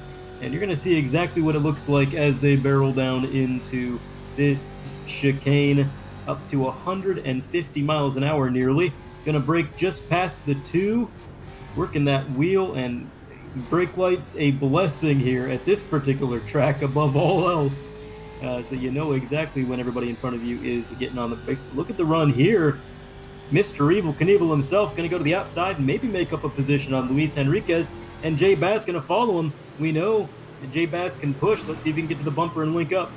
and you're going to see exactly what it looks like as they barrel down into this chicane up to 150 miles an hour nearly. Going to brake just past the 2, working that wheel, and brake lights a blessing here at this particular track above all else. So you know exactly when everybody in front of you is getting on the brakes. But look at the run here. Mr. Evel Knievel himself going to go to the outside and maybe make up a position on Luis Henriquez, and Jay Bass going to follow him. We know that Jay Bass can push. Let's see if he can get to the bumper and link up.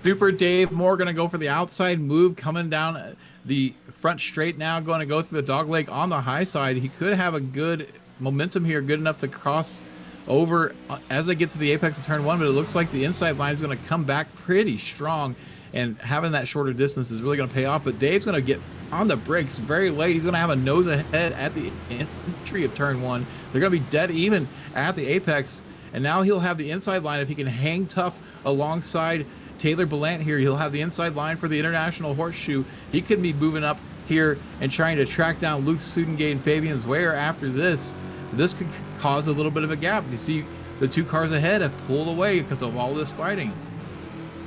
Super Dave Moore going to go for the outside move, coming down the front straight now, going to go through the dog leg on the high side. He could have a good momentum here, good enough to cross over as they get to the apex of turn 1, but it looks like the inside line is going to come back pretty strong, and having that shorter distance is really going to pay off. But Dave's going to get on the brakes very late. He's going to have a nose ahead at the entry of turn 1. They're going to be dead even at the apex, and now he'll have the inside line. If he can hang tough alongside Taylor Ballant here, he'll have the inside line for the International Horseshoe. He could be moving up here and trying to track down Luke Sudengate and Fabian Zweyer after this. This could cause a little bit of a gap. You see the 2 cars ahead have pulled away because of all this fighting.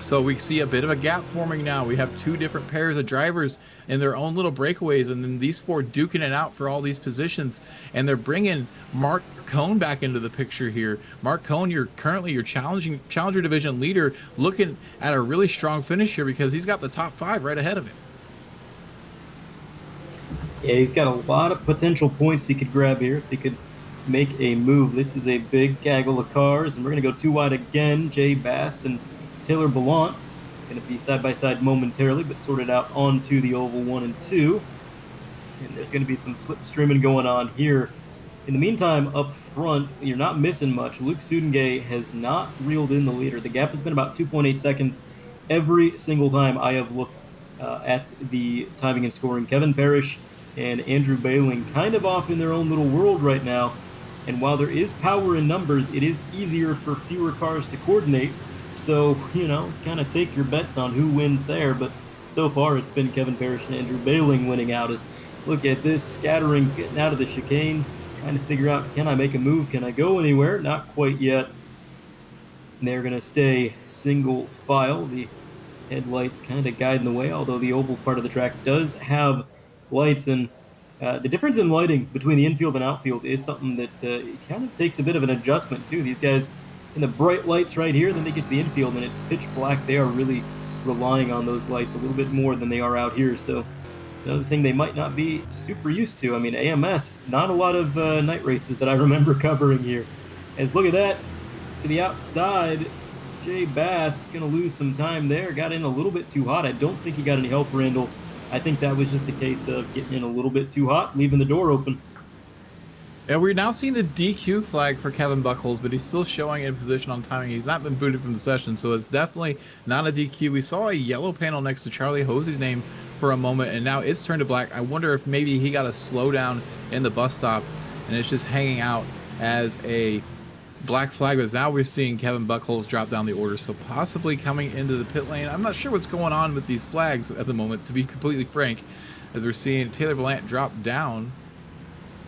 So we see a bit of a gap forming now. We have 2 different pairs of drivers in their own little breakaways, and then these 4 duking it out for all these positions. And they're bringing Mark Cohn back into the picture here. Mark Cohn, you're currently your Challenger Division leader, looking at a really strong finish here because he's got the top 5 right ahead of him. Yeah, he's got a lot of potential points he could grab here if he could make a move. This is a big gaggle of cars, and we're going to go 2 wide again. Jay Bass and Taylor Ballant going to be side by side momentarily, but sorted out onto the oval 1 and 2. And there's going to be some slipstreaming going on here. In the meantime, up front, you're not missing much. Luke Sudengate has not reeled in the leader. The gap has been about 2.8 seconds every single time I have looked at the timing and scoring. Kevin Parrish and Andrew Bailing kind of off in their own little world right now. And while there is power in numbers, it is easier for fewer cars to coordinate. So, you know, kind of take your bets on who wins there. But so far, it's been Kevin Parrish and Andrew Bailing winning out. As look at this, scattering, getting out of the chicane, trying to figure out, can I make a move? Can I go anywhere? Not quite yet. And they're going to stay single file. The headlights kind of guiding the way, although the oval part of the track does have lights. And the difference in lighting between the infield and outfield is something that kind of takes a bit of an adjustment, too. These guys in the bright lights right here, then they get to the infield and it's pitch black. They are really relying on those lights a little bit more than they are out here. So another thing they might not be super used to. I mean, AMS, not a lot of night races that I remember covering here. As look at that, to the outside, Jay Bass going to lose some time there. Got in a little bit too hot. I don't think he got any help, Randall. I think that was just a case of getting in a little bit too hot, leaving the door open. Yeah, we're now seeing the DQ flag for Kevin Buchholz, but he's still showing in position on timing. He's not been booted from the session, so it's definitely not a DQ. We saw a yellow panel next to Charlie Hosey's name for a moment, and now it's turned to black. I wonder if maybe he got a slowdown in the bus stop, and it's just hanging out as a black flag. But now we're seeing Kevin Buchholz drop down the order, so possibly coming into the pit lane. I'm not sure what's going on with these flags at the moment, to be completely frank, as we're seeing Taylor Ballant drop down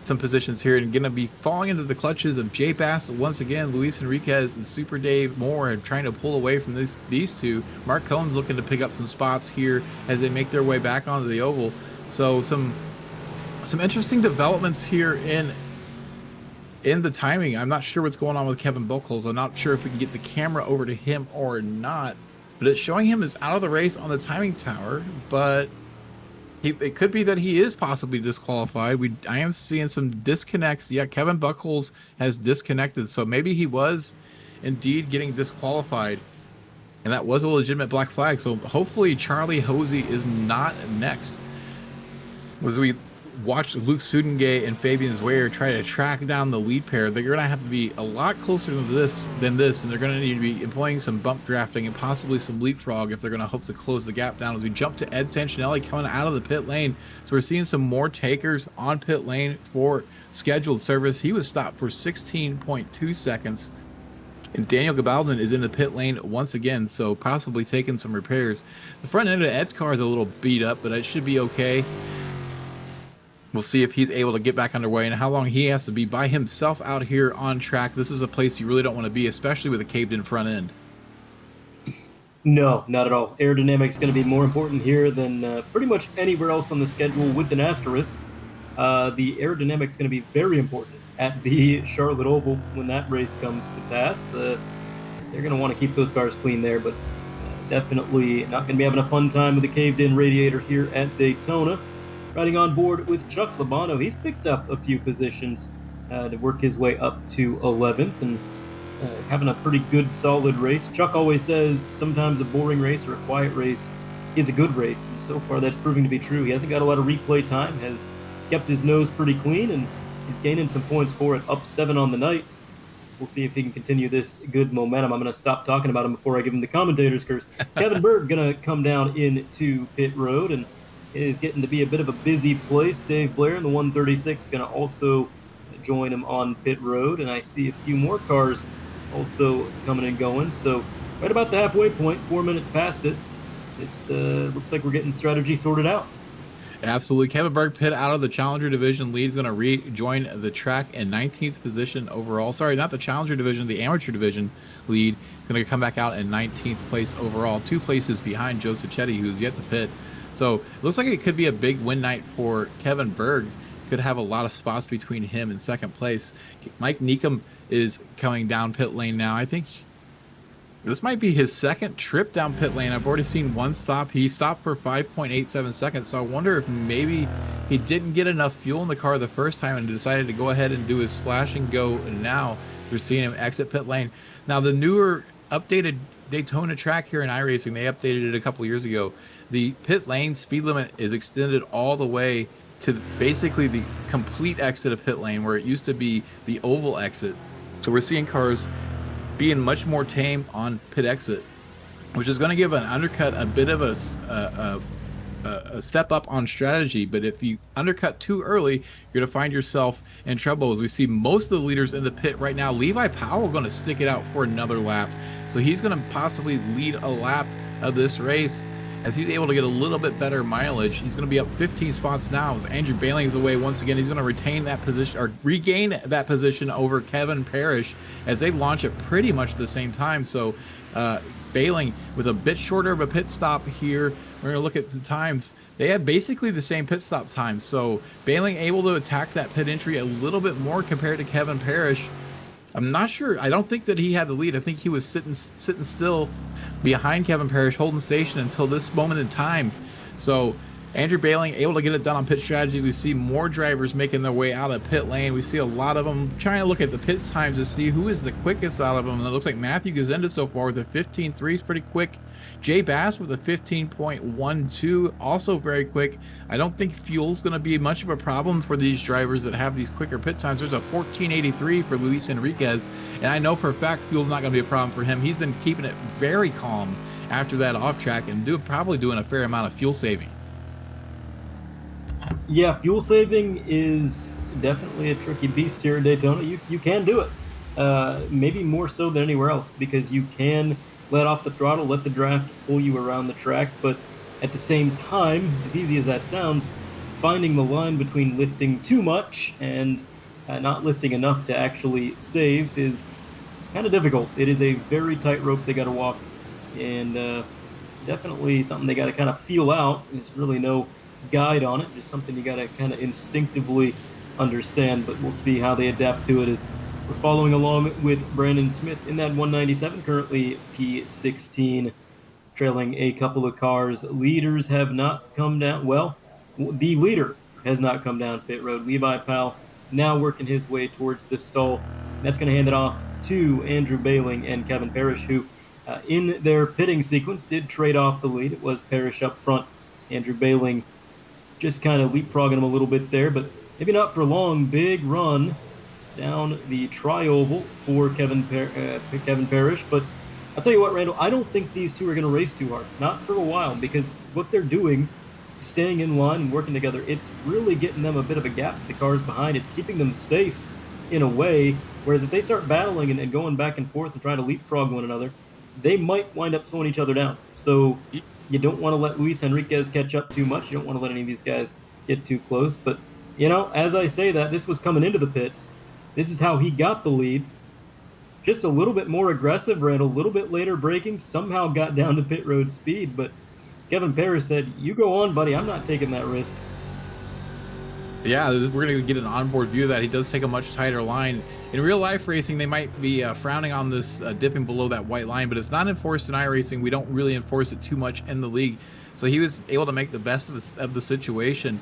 some positions here and going to be falling into the clutches of Jay Bass once again. Luis Enriquez and Super Dave Moore are trying to pull away from these 2. Mark Cohn's looking to pick up some spots here as they make their way back onto the oval. So some interesting developments here in the timing. I'm not sure what's going on with Kevin Buchholz. I'm not sure if we can get the camera over to him or not, but it's showing him as out of the race on the timing tower. But It could be that he is possibly disqualified. I am seeing some disconnects. Yeah, Kevin Buckles has disconnected, so maybe he was indeed getting disqualified, and that was a legitimate black flag. So hopefully Charlie Hosey is not next. As we watch Luke Sudengay and Fabian Zweyer try to track down the lead pair, they're going to have to be a lot closer to this, and they're going to need to be employing some bump drafting and possibly some leapfrog if they're going to hope to close the gap down. As we jump to Ed Sanchinelli coming out of the pit lane, so we're seeing some more takers on pit lane for scheduled service. He was stopped for 16.2 seconds. And Daniel Gabaldon is in the pit lane once again, so possibly taking some repairs. The front end of Ed's car is a little beat up, but it should be okay. We'll see if he's able to get back underway and how long he has to be by himself out here on track. This is a place you really don't want to be, especially with a caved-in front end. No, not at all. Aerodynamics is going to be more important here than pretty much anywhere else on the schedule with an asterisk. The aerodynamics is going to be very important at the Charlotte Oval when that race comes to pass. They're going to want to keep those cars clean there, but definitely not going to be having a fun time with a caved-in radiator here at Daytona. Riding on board with Chuck Labano, he's picked up a few positions to work his way up to 11th and having a pretty good, solid race. Chuck always says sometimes a boring race or a quiet race is a good race, and so far that's proving to be true. He hasn't got a lot of replay time, has kept his nose pretty clean, and he's gaining some points for it, up 7 on the night. We'll see if he can continue this good momentum. I'm going to stop talking about him before I give him the commentator's curse. Kevin Berg going to come down into pit road, and it is getting to be a bit of a busy place. Dave Blair in the 136 going to also join him on pit road, and I see a few more cars also coming and going. So right about the halfway point, 4 minutes past it. This looks like we're getting strategy sorted out. Absolutely. Kevin Berg pit out of the Challenger Division lead. He's going to rejoin the track in 19th position overall. Sorry, not the Challenger Division, the Amateur Division lead. He's going to come back out in 19th place overall, 2 places behind Joe Sacchetti, who's yet to pit. So it looks like it could be a big win night for Kevin Berg. Could have a lot of spots between him and second place. Mike Neekum is coming down pit lane now. I think this might be his second trip down pit lane. I've already seen one stop. He stopped for 5.87 seconds. So I wonder if maybe he didn't get enough fuel in the car the first time and decided to go ahead and do his splash and go. And now we're seeing him exit pit lane. Now the newer updated Daytona track here in iRacing, they updated it a couple years ago. The pit lane speed limit is extended all the way to basically the complete exit of pit lane, where it used to be the oval exit. So we're seeing cars being much more tame on pit exit, which is going to give an undercut a bit of a step up on strategy. But if you undercut too early, you're going to find yourself in trouble. As we see most of the leaders in the pit right now, Levi Powell going to stick it out for another lap. So he's going to possibly lead a lap of this race. As he's able to get a little bit better mileage, he's going to be up 15 spots now. As Andrew Bailing is away once again, he's going to retain that position or regain that position over Kevin Parrish as they launch at pretty much the same time. So Bailing with a bit shorter of a pit stop here. We're going to look at the times. They had basically the same pit stop times. So Bailing able to attack that pit entry a little bit more compared to Kevin Parrish. I'm not sure. I don't think that he had the lead. I think he was sitting still behind Kevin Parrish, holding station until this moment in time. So Andrew Bailing able to get it done on pit strategy. We see more drivers making their way out of pit lane. We see a lot of them trying to look at the pit times to see who is the quickest out of them. And it looks like Matthew Gazenda so far with a 15.3 is pretty quick. Jay Bass with a 15.12, also very quick. I don't think fuel's going to be much of a problem for these drivers that have these quicker pit times. There's a 14.83 for Luis Enriquez, and I know for a fact fuel's not going to be a problem for him. He's been keeping it very calm after that off track and probably doing a fair amount of fuel saving. Yeah, fuel saving is definitely a tricky beast here in Daytona. You can do it, maybe more so than anywhere else, because you can let off the throttle, let the draft pull you around the track, but at the same time, as easy as that sounds, finding the line between lifting too much and not lifting enough to actually save is kind of difficult. It is a very tight rope they got to walk, and definitely something they got to kind of feel out. There's really no guide on it, just something you got to kind of instinctively understand, but we'll see how they adapt to it as we're following along with Brandon Smith in that 197, currently P16, trailing a couple of cars. Leaders have not come down. Well, The leader has not come down pit road. Levi Powell now working his way towards the stall. And that's going to hand it off to Andrew Bailing and Kevin Parrish, who in their pitting sequence did trade off the lead. It was Parrish up front. Andrew Bailing just kind of leapfrogging him a little bit there, but maybe not for long. Big run down the tri-oval for Kevin Parrish. But I'll tell you what, Randall, I don't think these two are going to race too hard. Not for a while, because what they're doing, staying in line and working together, it's really getting them a bit of a gap to the cars behind. It's keeping them safe in a way, whereas if they start battling and going back and forth and trying to leapfrog one another, they might wind up slowing each other down. So you don't want to let Luis Enriquez catch up too much. You don't want to let any of these guys get too close. But, as I say that, this was coming into the pits. This is how he got the lead. Just a little bit more aggressive, Randall, a little bit later braking, somehow got down to pit road speed. But Kevin Parrish said, "You go on, buddy. I'm not taking that risk." Yeah, we're going to get an onboard view of that. He does take a much tighter line. In real life racing, they might be frowning on this dipping below that white line, but it's not enforced in iRacing. We don't really enforce it too much in the league. So he was able to make the best of the situation.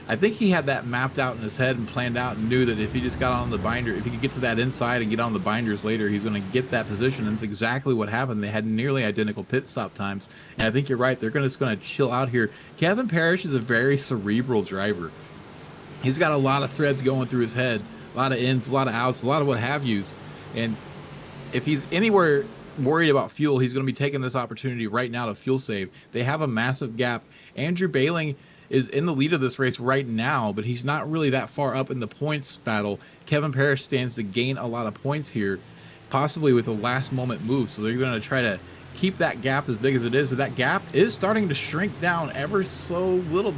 I think he had that mapped out in his head and planned out and knew that if he just got on the binder, if he could get to that inside and get on the binders later, he's going to get that position. And it's exactly what happened. They had nearly identical pit stop times. And I think you're right. They're just going to chill out here. Kevin Parrish is a very cerebral driver. He's got a lot of threads going through his head, a lot of ins, a lot of outs, a lot of what have yous. And if he's anywhere worried about fuel, he's going to be taking this opportunity right now to fuel save. They have a massive gap. Andrew Bailing is in the lead of this race right now, but he's not really that far up in the points battle. Kevin Parrish stands to gain a lot of points here, possibly with a last moment move. So they're going to try to keep that gap as big as it is, but that gap is starting to shrink down ever so little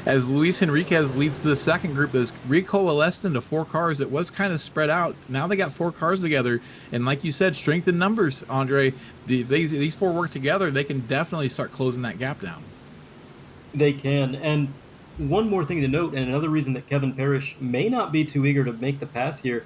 as Luis Enriquez leads to the second group that's recoalesced into 4 cars. It was kind of spread out. Now they got 4 cars together, and like you said, strength in numbers, Andre. If these 4 work together, they can definitely start closing that gap down. They can. And one more thing to note, and another reason that Kevin Parrish may not be too eager to make the pass here,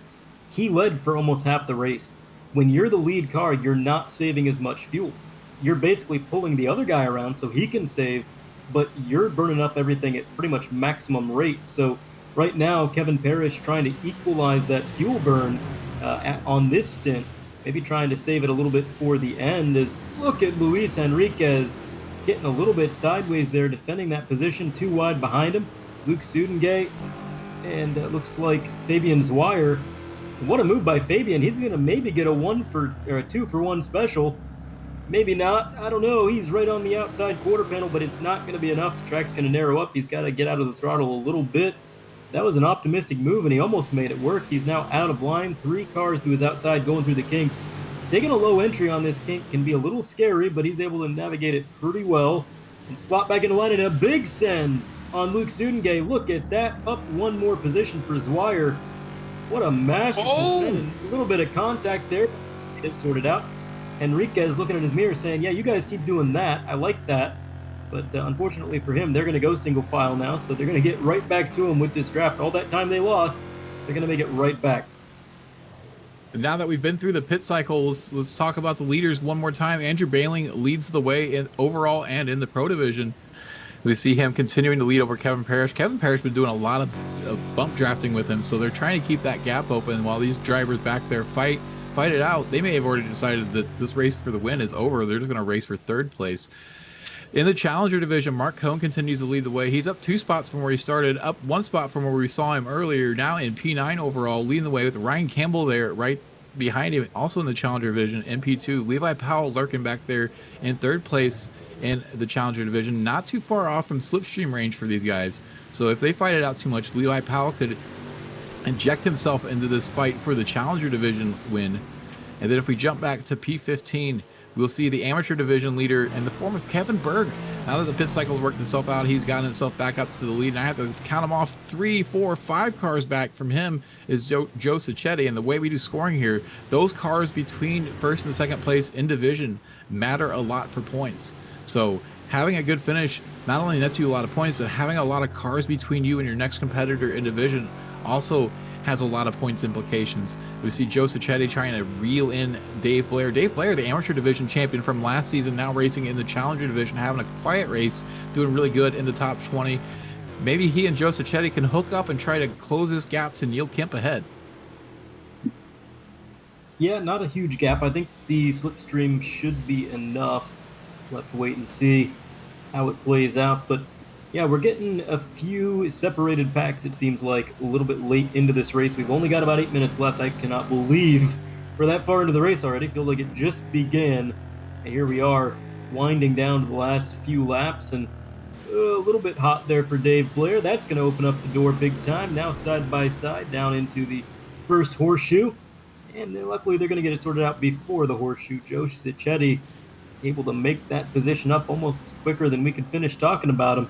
he led for almost half the race. When you're the lead car, you're not saving as much fuel. You're basically pulling the other guy around so he can save, but you're burning up everything at pretty much maximum rate. So right now, Kevin Parrish trying to equalize that fuel burn on this stint, maybe trying to save it a little bit for the end. Is look at Luis Enriquez getting a little bit sideways there, defending that position, too wide behind him. Luke Sudengate, and looks like Fabian Zweier. What a move by Fabian. He's going to maybe get a 2-for-1 special. Maybe not. I don't know. He's right on the outside quarter panel, but it's not going to be enough. The track's going to narrow up. He's got to get out of the throttle a little bit. That was an optimistic move, and he almost made it work. He's now out of line. 3 cars to his outside going through the kink. Taking a low entry on this kink can be a little scary, but he's able to navigate it pretty well and slot back into line, and a big send on Luke Sudengate. Look at that. Up 1 more position for Zweier. What a masterful send. A little bit of contact there. Get it sorted out. Enriquez looking at his mirror saying, yeah, you guys keep doing that. I like that. But unfortunately for him, they're going to go single file now, so they're going to get right back to him with this draft. All that time they lost, they're going to make it right back. Now that we've been through the pit cycle, let's talk about the leaders one more time. Andrew Bailing leads the way in overall and in the pro division. We see him continuing to lead over Kevin Parrish. Kevin Parrish has been doing a lot of bump drafting with him, so they're trying to keep that gap open while these drivers back there fight it out. They may have already decided that this race for the win is over. They're just going to race for 3rd place. In the Challenger division, Mark Cohn continues to lead the way. He's up 2 spots from where he started, up 1 spot from where we saw him earlier, now in P9 overall, leading the way with Ryan Campbell there right behind him, also in the Challenger division in P2. Levi Powell lurking back there in 3rd place in the Challenger division, not too far off from slipstream range for these guys. So if they fight it out too much, Levi Powell could inject himself into this fight for the Challenger division win. And then if we jump back to P15, we'll see the amateur division leader in the form of Kevin Berg. Now that the pit cycle's worked itself out, he's gotten himself back up to the lead. And I have to count him off 3, 4, 5 cars back from him is Joe Sacchetti. And the way we do scoring here, those cars between 1st and 2nd place in division matter a lot for points. So having a good finish not only nets you a lot of points, but having a lot of cars between you and your next competitor in division also has a lot of points implications. We see Joe Sacchetti trying to reel in Dave Blair. Dave Blair, the amateur division champion from last season, now racing in the Challenger division, having a quiet race, doing really good in the top 20. maybe he and Joe Sacchetti can hook up and try to close this gap to Neil Kemp ahead. Yeah, not a huge gap. I think the slipstream should be enough. We'll have to wait and see how it plays out. But yeah, we're getting a few separated packs, it seems like, a little bit late into this race. We've only got about 8 minutes left. I cannot believe we're that far into the race already. Feels like it just began. And here we are, winding down to the last few laps. And a little bit hot there for Dave Blair. That's going to open up the door big time. Now side by side down into the first horseshoe. And then luckily they're going to get it sorted out before the horseshoe. Joe Sacchetti able to make that position up almost quicker than we could finish talking about him.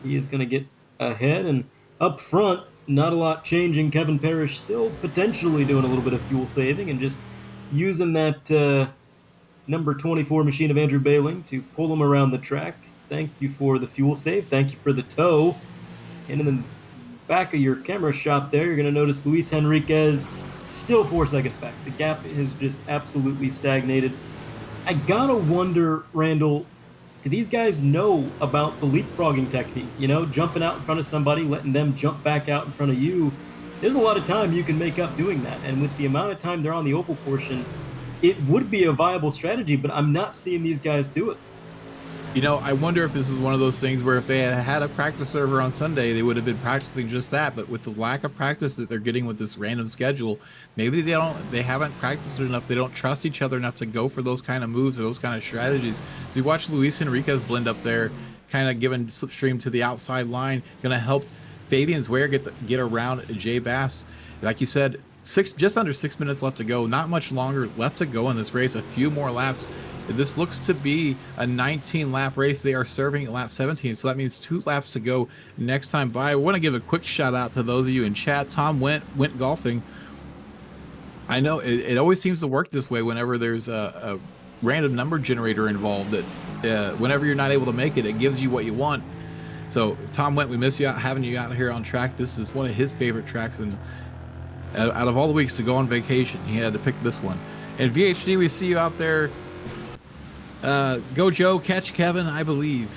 He is going to get ahead, and up front, not a lot changing. Kevin Parrish still potentially doing a little bit of fuel saving and just using that number 24 machine of Andrew Bailing to pull him around the track. Thank you for the fuel save. Thank you for the tow. And in the back of your camera shot there, you're going to notice Luis Henriquez still 4 seconds back. The gap has just absolutely stagnated. I gotta wonder, Randall, do these guys know about the leapfrogging technique? You know, jumping out in front of somebody, letting them jump back out in front of you. There's a lot of time you can make up doing that. And with the amount of time they're on the oval portion, it would be a viable strategy, but I'm not seeing these guys do it. You know, I wonder if this is one of those things where if they had had a practice server on Sunday, they would have been practicing just that. But with the lack of practice that they're getting with this random schedule, maybe they haven't practiced it enough. They don't trust each other enough to go for those kind of moves or those kind of strategies. So you watch Luis Enriquez blend up there, kind of giving slipstream to the outside line, going to help Fabian Zweyer get around Jay Bass. Like you said, just under 6 minutes left to go. Not much longer left to go in this race. A few more laps. This looks to be a 19-lap race. They are serving at lap 17, so that means 2 laps to go next time by. I want to give a quick shout out to those of you in chat. Tom went golfing. I know it always seems to work this way whenever there's a random number generator involved. That whenever you're not able to make it, it gives you what you want. So Tom went. We miss you having you out here on track. This is one of his favorite tracks, and out of all the weeks to go on vacation, he had to pick this one. And VHD, we see you out there. Go Joe, catch Kevin, I believe.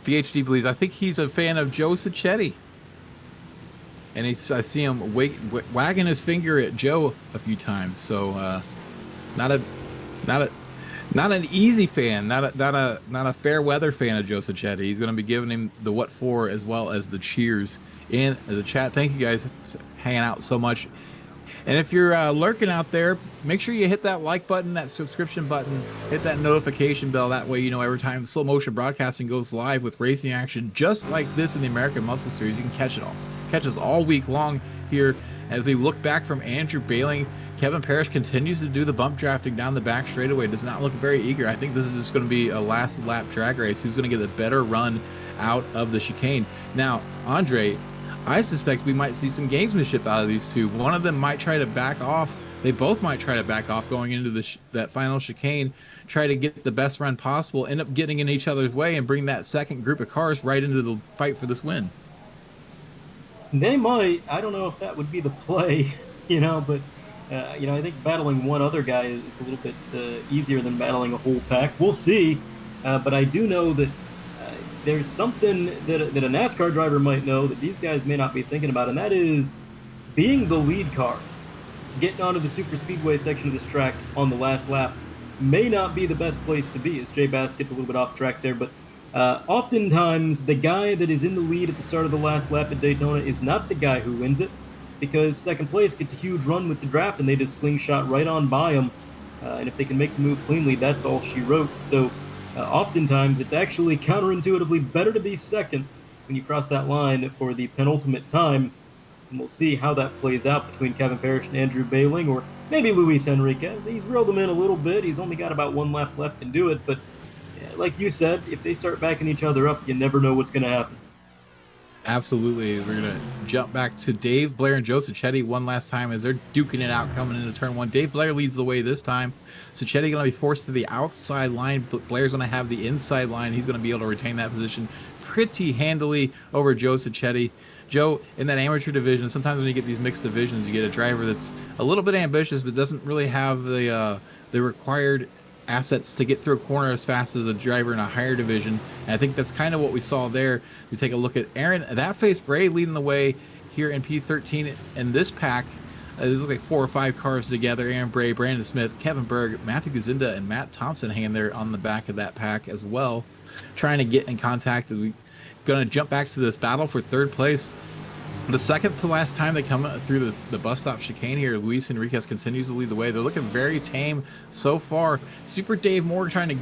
VHD believes. I think he's a fan of Joe Sacchetti. And I see him wagging his finger at Joe a few times. So not an easy fan, not a fair weather fan of Joe Sacchetti. He's going to be giving him the what for as well as the cheers in the chat. Thank you guys for hanging out so much. And if you're lurking out there, make sure you hit that like button, that subscription button, hit that notification bell. That way, you know, every time Slow Motion Broadcasting goes live with racing action just like this in the American Muscle Series, you can catch it all. Catch us all week long here as we look back from Andrew Bailing. Kevin Parrish continues to do the bump drafting down the back straightaway. Does not look very eager. I think this is just going to be a last lap drag race. Who's going to get a better run out of the chicane? Now, Andre, I suspect we might see some gamesmanship out of these two. One of them might try to back off. They both might try to back off going into that final chicane, try to get the best run possible, end up getting in each other's way, and bring that second group of cars right into the fight for this win. They might. I don't know if that would be the play, you know, but, I think battling one other guy is a little bit easier than battling a whole pack. We'll see, but I do know that there's something that a NASCAR driver might know that these guys may not be thinking about, and that is being the lead car. Getting onto the super speedway section of this track on the last lap may not be the best place to be, as Jay Bass gets a little bit off track there, but oftentimes the guy that is in the lead at the start of the last lap at Daytona is not the guy who wins it, because second place gets a huge run with the draft and they just slingshot right on by him, and if they can make the move cleanly, that's all she wrote. So oftentimes it's actually counterintuitively better to be second when you cross that line for the penultimate time. And we'll see how that plays out between Kevin Parrish and Andrew Bailing, or maybe Luis Enriquez. He's reeled them in a little bit. He's only got about 1 lap left to do it. But like you said, if they start backing each other up, you never know what's going to happen. Absolutely. We're going to jump back to Dave Blair and Joe Sacchetti one last time as they're duking it out coming into turn 1. Dave Blair leads the way this time. Sacchetti going to be forced to the outside line. Blair's going to have the inside line. He's going to be able to retain that position pretty handily over Joe Sacchetti. Joe, in that amateur division, sometimes when you get these mixed divisions, you get a driver that's a little bit ambitious but doesn't really have the required assets to get through a corner as fast as a driver in a higher division. And I think that's kind of what we saw there. We take a look at Aaron, that face Bray leading the way here in P13 in this pack. It looks like 4 or 5 cars together. Aaron Bray, Brandon Smith, Kevin Berg, Matthew Gazinda, and Matt Thompson hanging there on the back of that pack as well, trying to get in contact. We're going to jump back to this battle for third place. The second to last time they come through the bus stop chicane here, Luis Enriquez continues to lead the way. They're looking very tame so far. Super Dave Moore trying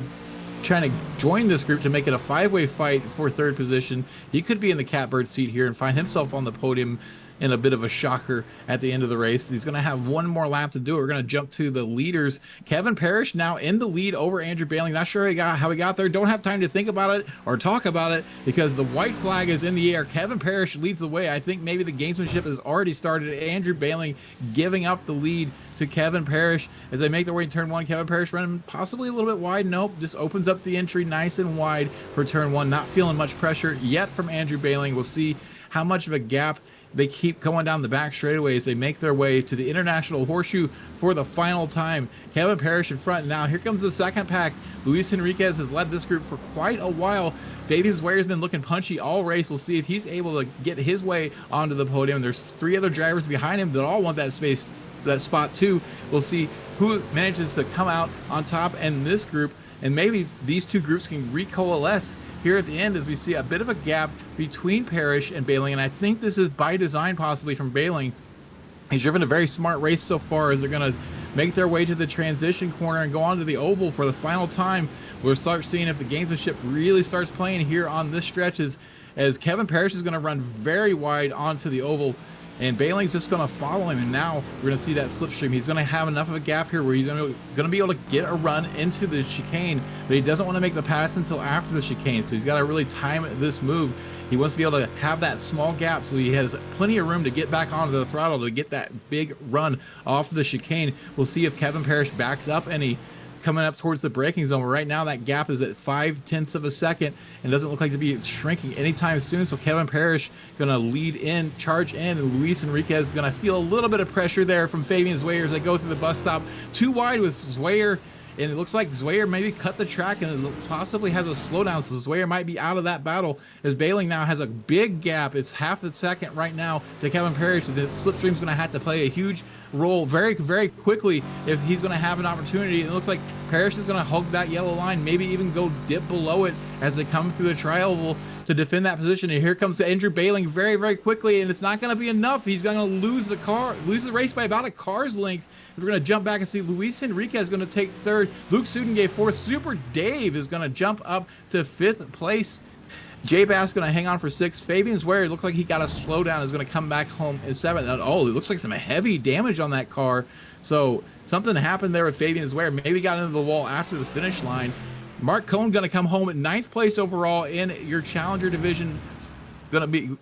to join this group to make it a 5-way fight for third position. He could be in the catbird seat here and find himself on the podium in a bit of a shocker at the end of the race. He's going to have one more lap to do it. We're going to jump to the leaders. Kevin Parrish now in the lead over Andrew Bailey. Not sure how he got there. Don't have time to think about it or talk about it because the white flag is in the air. Kevin Parrish leads the way. I think maybe the gamesmanship has already started. Andrew Bailey giving up the lead to Kevin Parrish as they make their way in turn 1. Kevin Parrish running possibly a little bit wide. Nope, just opens up the entry nice and wide for turn 1. Not feeling much pressure yet from Andrew Bailey. We'll see how much of a gap they keep going down the back straightaways. They make their way to the International Horseshoe for the final time. Kevin Parrish in front. Now here comes the second pack. Luis Enriquez has led this group for quite a while. Fabian Zweier's been looking punchy all race. We'll see if he's able to get his way onto the podium. There's 3 other drivers behind him that all want that space, that spot too. We'll see who manages to come out on top in this group, and maybe these 2 groups can recoalesce here at the end as we see a bit of a gap between Parrish and Bailey. And I think this is by design possibly from Bailey. He's driven a very smart race so far as they're going to make their way to the transition corner and go on to the oval for the final time. We'll start seeing if the gamesmanship really starts playing here on this stretch as Kevin Parrish is going to run very wide onto the oval. And Bailey's just going to follow him, and now we're going to see that slipstream. He's going to have enough of a gap here where he's going to be able to get a run into the chicane, but he doesn't want to make the pass until after the chicane, so he's got to really time this move. He wants to be able to have that small gap so he has plenty of room to get back onto the throttle to get that big run off the chicane. We'll see if Kevin Parrish backs up any coming up towards the braking zone. But right now that gap is at 0.5 of a second and doesn't look like to be shrinking anytime soon. So Kevin Parrish going to lead in, charge in, and Luis Enriquez is going to feel a little bit of pressure there from Fabian Zweyer as they go through the bus stop. Too wide with Zweyer, and it looks like Zweyer maybe cut the track and it possibly has a slowdown, so Zweyer might be out of that battle as Bailey now has a big gap. It's 0.5 a second right now to Kevin Parrish. The slipstream's going to have to play a huge role very, very quickly if he's going to have an opportunity. And it looks like Parrish is going to hug that yellow line, maybe even go dip below it as they come through the tri-oval to defend that position. And here comes Andrew Bailey very, very quickly, and it's not going to be enough. He's going to lose the race by about a car's length. We're going to jump back and see Luis Enriquez is going to take 3rd. Luke Suden gave 4th. Super Dave is going to jump up to 5th place. Jay Bass going to hang on for 6th. Fabian Zweyer, it looked like he got a slowdown, is going to come back home in 7th. Oh, it looks like some heavy damage on that car. So something happened there with Fabian Zweyer. Maybe got into the wall after the finish line. Mark Cohn going to come home at 9th place overall in your Challenger Division. Going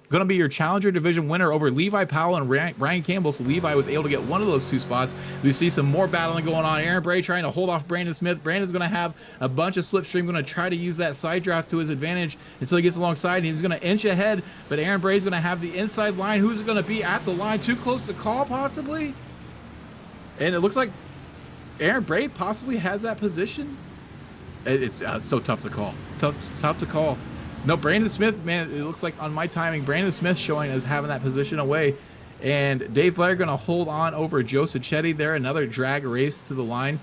to be your Challenger Division winner over Levi Powell and Ryan Campbell. So Levi was able to get one of those 2 spots. We see some more battling going on. Aaron Bray trying to hold off Brandon Smith. Brandon's going to have a bunch of slipstream, going to try to use that side draft to his advantage until he gets alongside. He's going to inch ahead, but Aaron Bray's going to have the inside line. Who's going to be at the line? Too close to call, possibly? And it looks like Aaron Bray possibly has that position. It's so tough to call. Tough to call. No, Brandon Smith, man, it looks like on my timing, Brandon Smith showing as having that position away. And Dave Blair going to hold on over Joe Sacchetti there, another drag race to the line.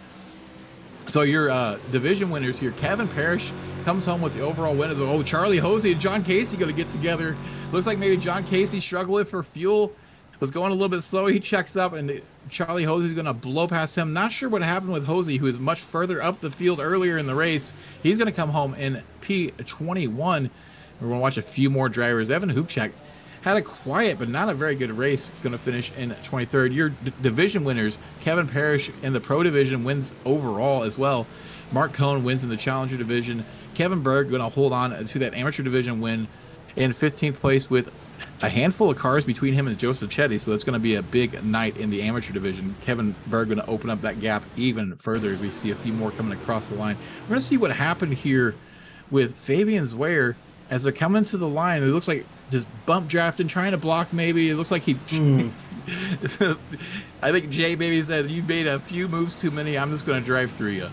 So your division winners here, Kevin Parrish comes home with the overall winners. Oh, Charlie Hosey and John Casey going to get together. Looks like maybe John Casey struggling for fuel. Was going a little bit slow. He checks up, and Charlie Hosey's going to blow past him. Not sure what happened with Hosey, who is much further up the field earlier in the race. He's going to come home in P21. We're going to watch a few more drivers. Evan Hubchak had a quiet but not a very good race. Going to finish in 23rd. Your division winners, Kevin Parrish in the Pro Division wins overall as well. Mark Cohn wins in the Challenger Division. Kevin Berg going to hold on to that Amateur Division win in 15th place with a handful of cars between him and Joseph Chetty, so it's going to be a big night in the Amateur Division. Kevin Berg going to open up that gap even further as we see a few more coming across the line. We're going to see what happened here with Fabian Zweyer as they're coming to the line. It looks like just bump drafting, trying to block maybe. It looks like he... I think Jay maybe said, you made a few moves too many. I'm just going to drive through you.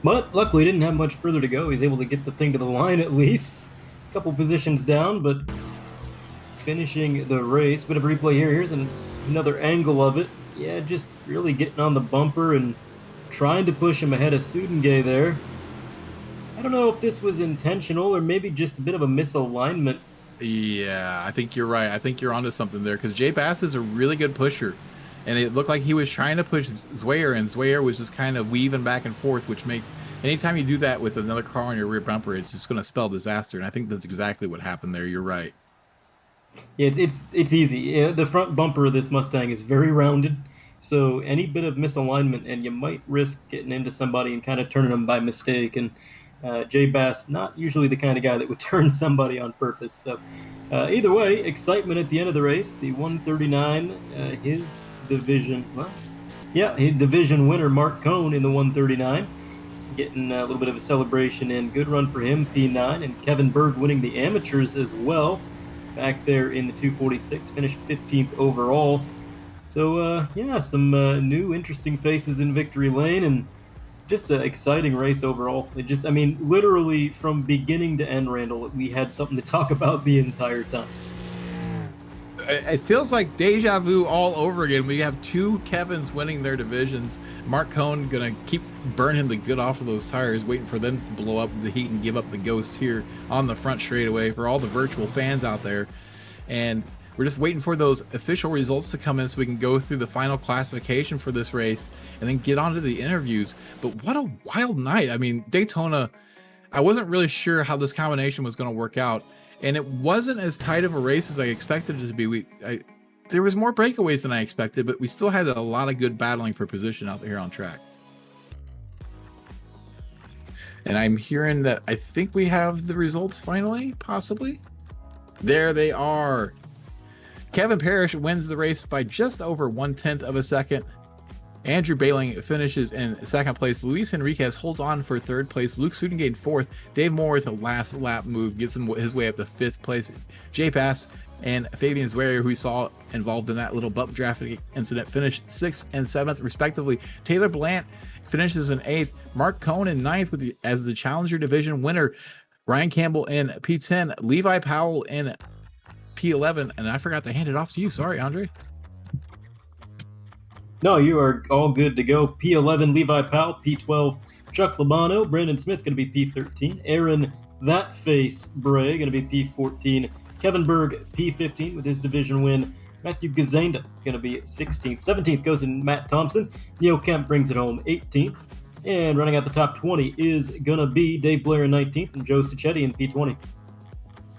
But luckily, he didn't have much further to go. He's able to get the thing to the line at least. A couple positions down, but finishing the race. Bit of replay here. Here's another angle of it. Yeah, just really getting on the bumper and trying to push him ahead of Sudengay there. I don't know if this was intentional or maybe just a bit of a misalignment. Yeah, I think you're right. I think you're onto something there because Jay Bass is a really good pusher. And it looked like he was trying to push Zwayer, and Zwayer was just kind of weaving back and forth, which anytime you do that with another car on your rear bumper, it's just going to spell disaster. And I think that's exactly what happened there. You're right. Yeah, it's easy. Yeah, the front bumper of this Mustang is very rounded, so any bit of misalignment, and you might risk getting into somebody and kind of turning them by mistake. And Jay Bass, not usually the kind of guy that would turn somebody on purpose. So either way, excitement at the end of the race. The 139, his division, division winner Mark Cohn in the 139, getting a little bit of a celebration in. Good run for him, P9, and Kevin Berg winning the amateurs as well. Back there in the 246, finished 15th overall. So some new interesting faces in victory lane, and just an exciting race overall. Literally from beginning to end, Randall, we had something to talk about the entire time. It feels like deja vu all over again. We have two Kevins winning their divisions. Mark Cohn gonna keep burning the good off of those tires, waiting for them to blow up the heat and give up the ghost here on the front straightaway for all the virtual fans out there. And we're just waiting for those official results to come in so we can go through the final classification for this race and then get on to the interviews. But what a wild night. I mean, Daytona, I wasn't really sure how this combination was going to work out. And it wasn't as tight of a race as I expected it to be. There was more breakaways than I expected, but we still had a lot of good battling for position out there on track. And I'm hearing that I think we have the results finally, possibly. There they are. Kevin Parrish wins the race by just over 1/10 of a second. Andrew Bailing finishes in second place. Luis Enriquez holds on for third place. Luke Sudengay in fourth. Dave Moore with a last lap move gets him his way up to fifth place. Jay Bass and Fabian Zwayer, who we saw involved in that little bump draft incident, finished 6th and 7th respectively. Taylor Blant finishes in 8th. Mark Cohn in 9th as the Challenger Division winner. Ryan Campbell in P10. Levi Powell in P11. And I forgot to hand it off to you. Sorry, Andre. No, you are all good to go. P11, Levi Powell. P12, Chuck Labano. Brandon Smith going to be P13. Aaron That Face Bray going to be P14. Kevin Berg, P15 with his division win. Matthew Gazenda going to be 16th. 17th goes in Matt Thompson. Neil Kemp brings it home 18th. And running out the top 20 is going to be Dave Blair in 19th and Joe Cicchetti in P20.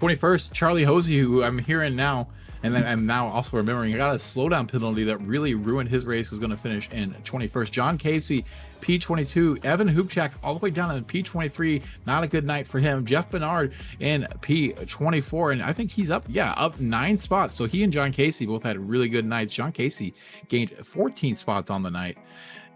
21st, Charlie Hosey, who I'm hearing now, and then I'm now also remembering, he got a slowdown penalty that really ruined his race, is going to finish in 21st. John Casey, P22. Evan Hubchak all the way down in P23. Not a good night for him. Jeff Bernard in P24, and I think he's up 9 spots. So he and John Casey both had really good nights. John Casey gained 14 spots on the night.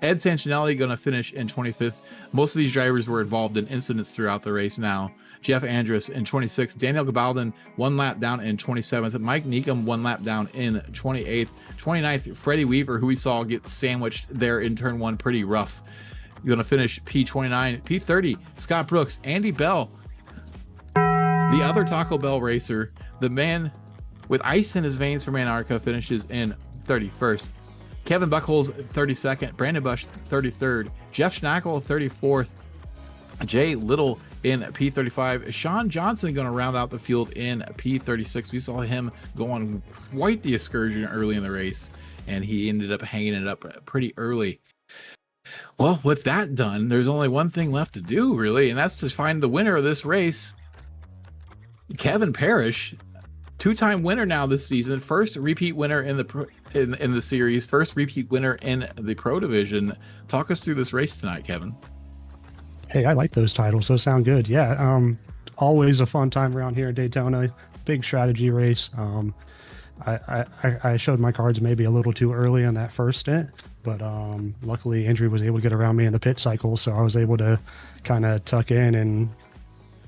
Ed Sancinelli going to finish in 25th. Most of these drivers were involved in incidents throughout the race now. Jeff Andrus in 26th. Daniel Gabaldon 1 lap down in 27th. Mike Neekum 1 lap down in 28th. 29th, Freddie Weaver, who we saw get sandwiched there in turn 1 pretty rough. Going to finish P29. P30, Scott Brooks. Andy Bell, the other Taco Bell racer, the man with ice in his veins from Antarctica, finishes in 31st. Kevin Buckholz 32nd. Brandon Bush 33rd. Jeff Schnackle 34th. Jay Little in P35. Sean Johnson going to round out the field in P36. We saw him go on quite the excursion early in the race, and he ended up hanging it up pretty early. Well, with that done, there's only one thing left to do, really, and that's to find the winner of this race. Kevin Parrish, 2-time winner now this season, first repeat winner in the series, first repeat winner in the Pro Division. Talk us through this race tonight, Kevin. Hey, I like those titles. Those sound good. Yeah, always a fun time around here at Daytona. Big strategy race. I showed my cards maybe a little too early in that first stint, but luckily Andrew was able to get around me in the pit cycle, so I was able to kind of tuck in and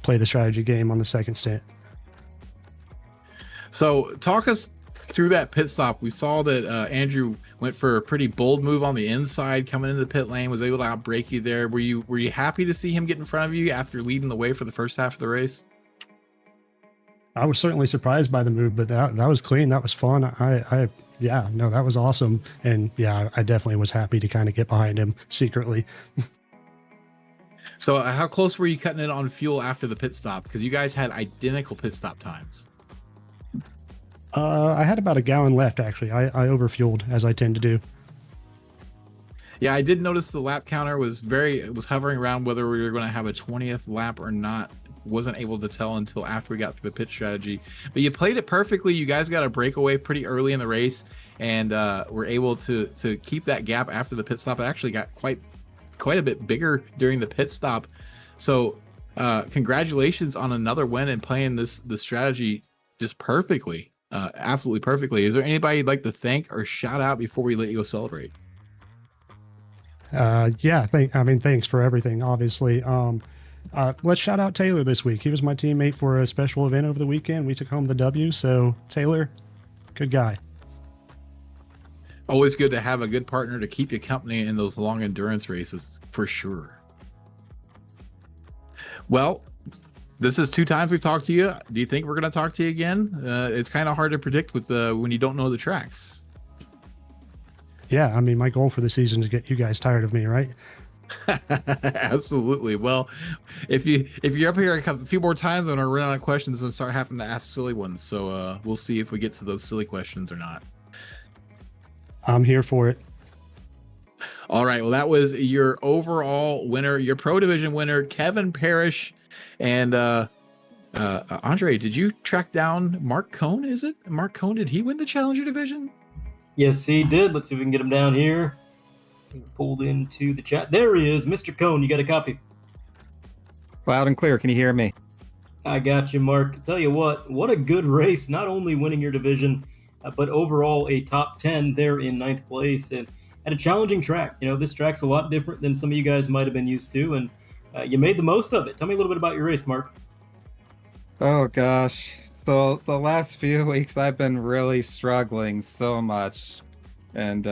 play the strategy game on the second stint. So talk us through that pit stop, we saw that Andrew went for a pretty bold move on the inside, coming into the pit lane, was able to outbrake you there. Were you happy to see him get in front of you after leading the way for the first half of the race? I was certainly surprised by the move, but that was clean. That was fun. Yeah, no, that was awesome. And yeah, I definitely was happy to kind of get behind him secretly. So how close were you cutting it on fuel after the pit stop? Because you guys had identical pit stop times. I had about a gallon left, actually. I overfueled, as I tend to do. Yeah, I did notice the lap counter was hovering around whether we were going to have a 20th lap or not. Wasn't able to tell until after we got through the pit strategy. But you played it perfectly. You guys got a breakaway pretty early in the race, and were able to keep that gap after the pit stop. It actually got quite a bit bigger during the pit stop. So congratulations on another win and playing the strategy just perfectly. Absolutely perfectly. Is there anybody you'd like to thank or shout out before we let you go celebrate? Yeah, thanks for everything, obviously. Let's shout out Taylor this week. He was my teammate for a special event over the weekend. We took home the W, so Taylor, good guy. Always good to have a good partner to keep you company in those long endurance races, for sure. Well, this is 2 times we've talked to you. Do you think we're going to talk to you again? It's kind of hard to predict with when you don't know the tracks. Yeah, my goal for the season is to get you guys tired of me, right? Absolutely. Well, if you're up here a few more times, then I'll run out of questions and start having to ask silly ones. So we'll see if we get to those silly questions or not. I'm here for it. All right. Well, that was your overall winner, your Pro Division winner, Kevin Parrish. And Andre, did you track down Mark Cohn? Is it Mark Cohn? Did he win the Challenger Division? Yes, he did. Let's see if we can get him down here. Pulled into the chat. There he is, Mr. Cohn. You got a copy? Loud and clear. Can you hear me? I got you, Mark. Tell you what a good race. Not only winning your division, but overall a top 10 there in 9th place and at a challenging track. This track's a lot different than some of you guys might have been used to, and you made the most of it. Tell me a little bit about your race, Mark. Oh, gosh. So the last few weeks, I've been really struggling so much. And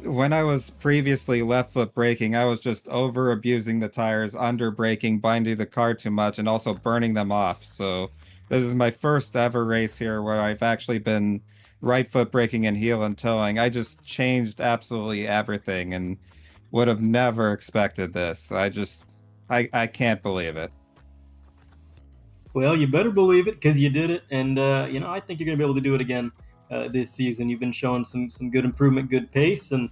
when I was previously left foot braking, I was just over abusing the tires, under braking, binding the car too much, and also burning them off. So this is my first ever race here where I've actually been right foot braking and heel and towing. I just changed absolutely everything and would have never expected this. I can't believe it. Well, you better believe it because you did it. And, I think you're going to be able to do it again this season. You've been showing some good improvement, good pace, and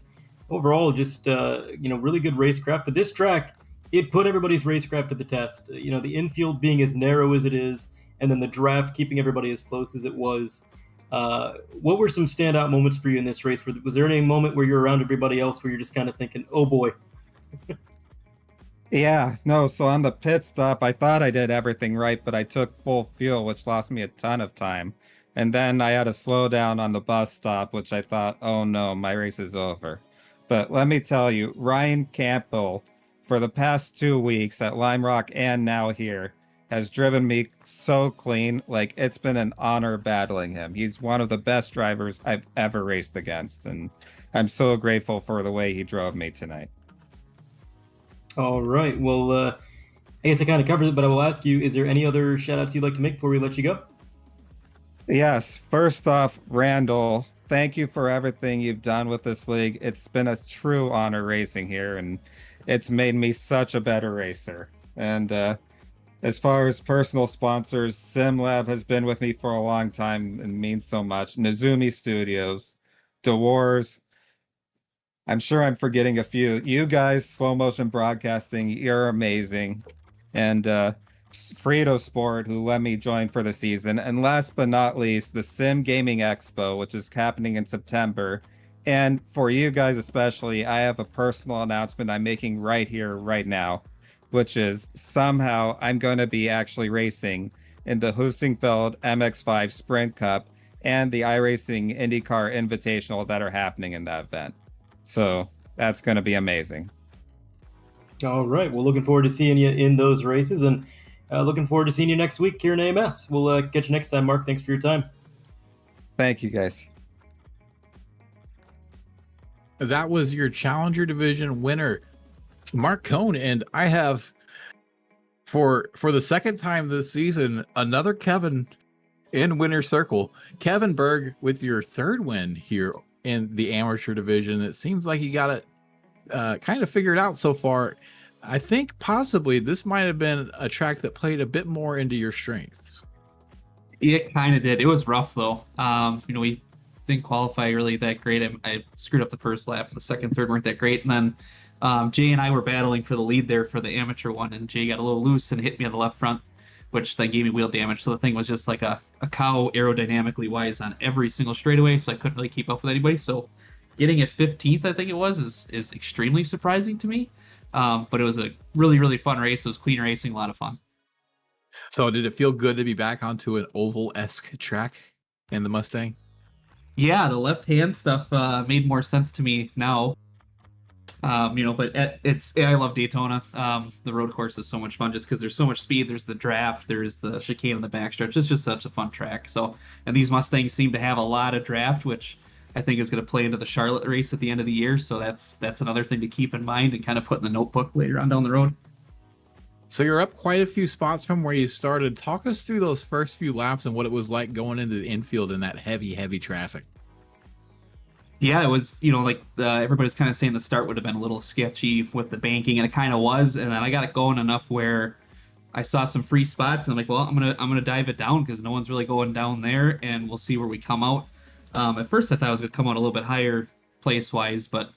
overall just, really good racecraft. But this track, it put everybody's racecraft to the test. The infield being as narrow as it is, and then the draft keeping everybody as close as it was. What were some standout moments for you in this race? Was there any moment where you're around everybody else where you're just kind of thinking, oh boy? Yeah, no, so on the pit stop, I thought I did everything right, but I took full fuel, which lost me a ton of time. And then I had to slow down on the bus stop, which I thought, oh no, my race is over. But let me tell you, Ryan Campbell, for the past 2 weeks at Lime Rock and now here, has driven me so clean. Like, it's been an honor battling him. He's one of the best drivers I've ever raced against, and I'm so grateful for the way he drove me tonight. All right. Well, I guess I kind of covered it, but I will ask you, is there any other shout-outs you'd like to make before we let you go? Yes. First off, Randall, thank you for everything you've done with this league. It's been a true honor racing here, and it's made me such a better racer. And as far as personal sponsors, SimLab has been with me for a long time and means so much. Nezumi Studios, DeWars. I'm sure I'm forgetting a few. You guys, Slow Motion Broadcasting, you're amazing. And Frito Sport, who let me join for the season. And last but not least, the Sim Gaming Expo, which is happening in September. And for you guys especially, I have a personal announcement I'm making right here, right now, which is somehow I'm going to be actually racing in the Husingfeld MX5 Sprint Cup and the iRacing IndyCar Invitational that are happening in that event. So that's going to be amazing. All right. Well, looking forward to seeing you in those races, and looking forward to seeing you next week here in AMS. We'll catch you next time, Mark. Thanks for your time. Thank you, guys. That was your Challenger Division winner, Mark Cohn. And I have, for the second time this season, another Kevin in winner circle. Kevin Berg with your third win here in the amateur division. It seems like you got it kind of figured out so far. I think possibly this might have been a track that played a bit more into your strengths. It kind of did. It was rough though. We didn't qualify really that great. I screwed up the first lap. The second, third weren't that great. And then Jay and I were battling for the lead there for the amateur one, and Jay got a little loose and hit me on the left front, which then gave me wheel damage. So the thing was just like a cow aerodynamically wise on every single straightaway, so I couldn't really keep up with anybody. So getting it 15th, I think it was, is extremely surprising to me. But it was a really, really fun race. It was clean racing, a lot of fun. So did it feel good to be back onto an oval-esque track in the Mustang? Yeah, the left-hand stuff made more sense to me now. But I love Daytona. The road course is so much fun just because there's so much speed. There's the draft, there's the chicane on the backstretch. It's just such a fun track. So, and these Mustangs seem to have a lot of draft, which I think is going to play into the Charlotte race at the end of the year. So that's another thing to keep in mind and kind of put in the notebook later on down the road. So you're up quite a few spots from where you started. Talk us through those first few laps and what it was like going into the infield in that heavy traffic. Yeah, it was, everybody's kind of saying the start would have been a little sketchy with the banking, and it kind of was. And then I got it going enough where I saw some free spots, and I'm like, well, I'm gonna dive it down because no one's really going down there, and we'll see where we come out. At first, I thought I was gonna come out a little bit higher place wise, but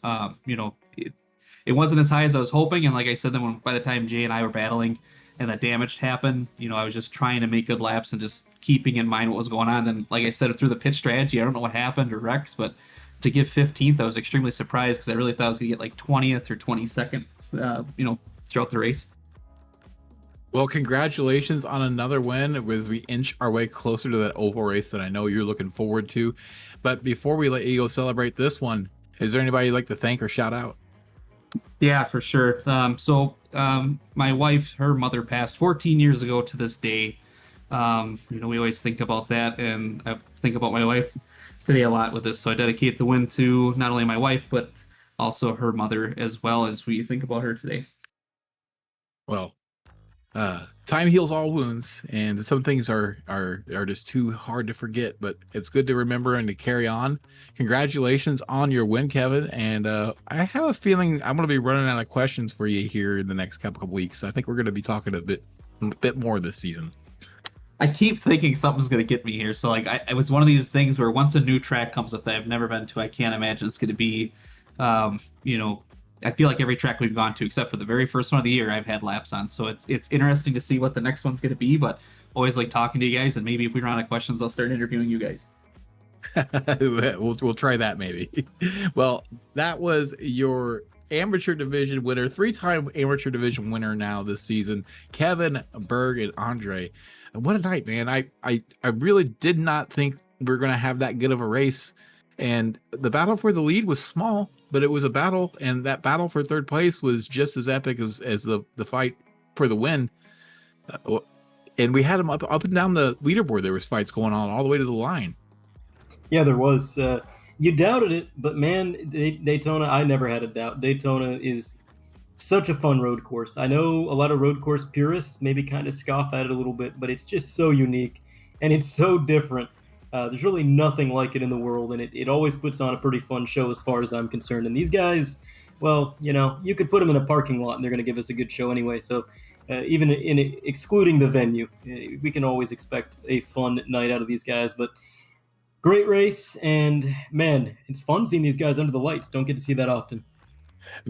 it wasn't as high as I was hoping. And like I said, then by the time Jay and I were battling and that damage happened, I was just trying to make good laps and just keeping in mind what was going on. Then, like I said, through the pit strategy, I don't know what happened or wrecks, but to get 15th, I was extremely surprised because I really thought I was going to get like 20th or 22nd, throughout the race. Well, congratulations on another win as we inch our way closer to that oval race that I know you're looking forward to. But before we let you go celebrate this one, is there anybody you'd like to thank or shout out? Yeah, for sure. My wife, her mother passed 14 years ago to this day. We always think about that, and I think about my wife today a lot with this. So I dedicate the win to not only my wife, but also her mother as well as we think about her today. Well, time heals all wounds, and some things are just too hard to forget, but it's good to remember and to carry on. Congratulations on your win, Kevin. And I have a feeling I'm going to be running out of questions for you here in the next couple of weeks. I think we're going to be talking a bit more this season. I keep thinking something's going to get me here. So it was one of these things where once a new track comes up that I've never been to, I can't imagine it's going to be, I feel like every track we've gone to, except for the very first one of the year, I've had laps on. So it's interesting to see what the next one's going to be, but always like talking to you guys. And maybe if we run out of questions, I'll start interviewing you guys. We'll try that maybe. Well, that was your amateur division winner, 3-time amateur division winner now this season, Kevin Berg and Andre. What a night, man. I really did not think we are going to have that good of a race. And the battle for the lead was small, but it was a battle. And that battle for third place was just as epic as the fight for the win. And we had them up and down the leaderboard. There was fights going on all the way to the line. Yeah, there was. You doubted it, but man, Daytona, I never had a doubt. Daytona is such a fun road course. I know a lot of road course purists maybe kind of scoff at it a little bit, but it's just so unique and it's so different. There's really nothing like it in the world, and it always puts on a pretty fun show as far as I'm concerned. And these guys, well, you could put them in a parking lot and they're going to give us a good show anyway. So even in excluding the venue, we can always expect a fun night out of these guys. But great race, and man, it's fun seeing these guys under the lights. Don't get to see that often.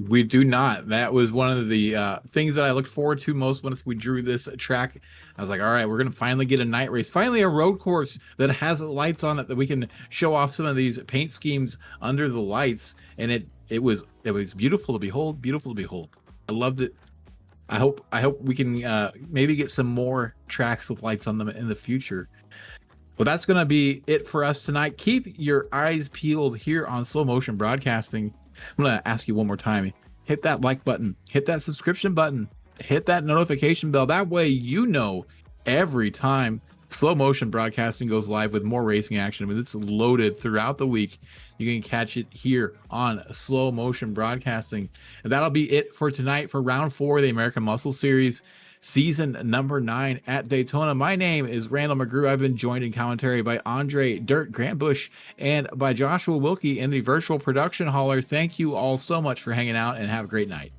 We do not. That was one of the things that I looked forward to most once we drew this track. I was like, all right, we're going to finally get a night race. Finally, a road course that has lights on it that we can show off some of these paint schemes under the lights. And it was beautiful to behold. Beautiful to behold. I loved it. I hope we can maybe get some more tracks with lights on them in the future. Well, that's going to be it for us tonight. Keep your eyes peeled here on Slow Motion Broadcasting. I'm going to ask you one more time. Hit that like button. Hit that subscription button. Hit that notification bell. That way every time Slow Motion Broadcasting goes live with more racing action. I mean, it's loaded throughout the week. You can catch it here on Slow Motion Broadcasting. And that'll be it for tonight for round 4 of the American Muscle Series, season number 9 at Daytona. My name is Randall McGrew. I've been joined in commentary by Andre Dirt Grandbouche and by Joshua Wilkie in the virtual production hauler. Thank you all so much for hanging out, and have a great night.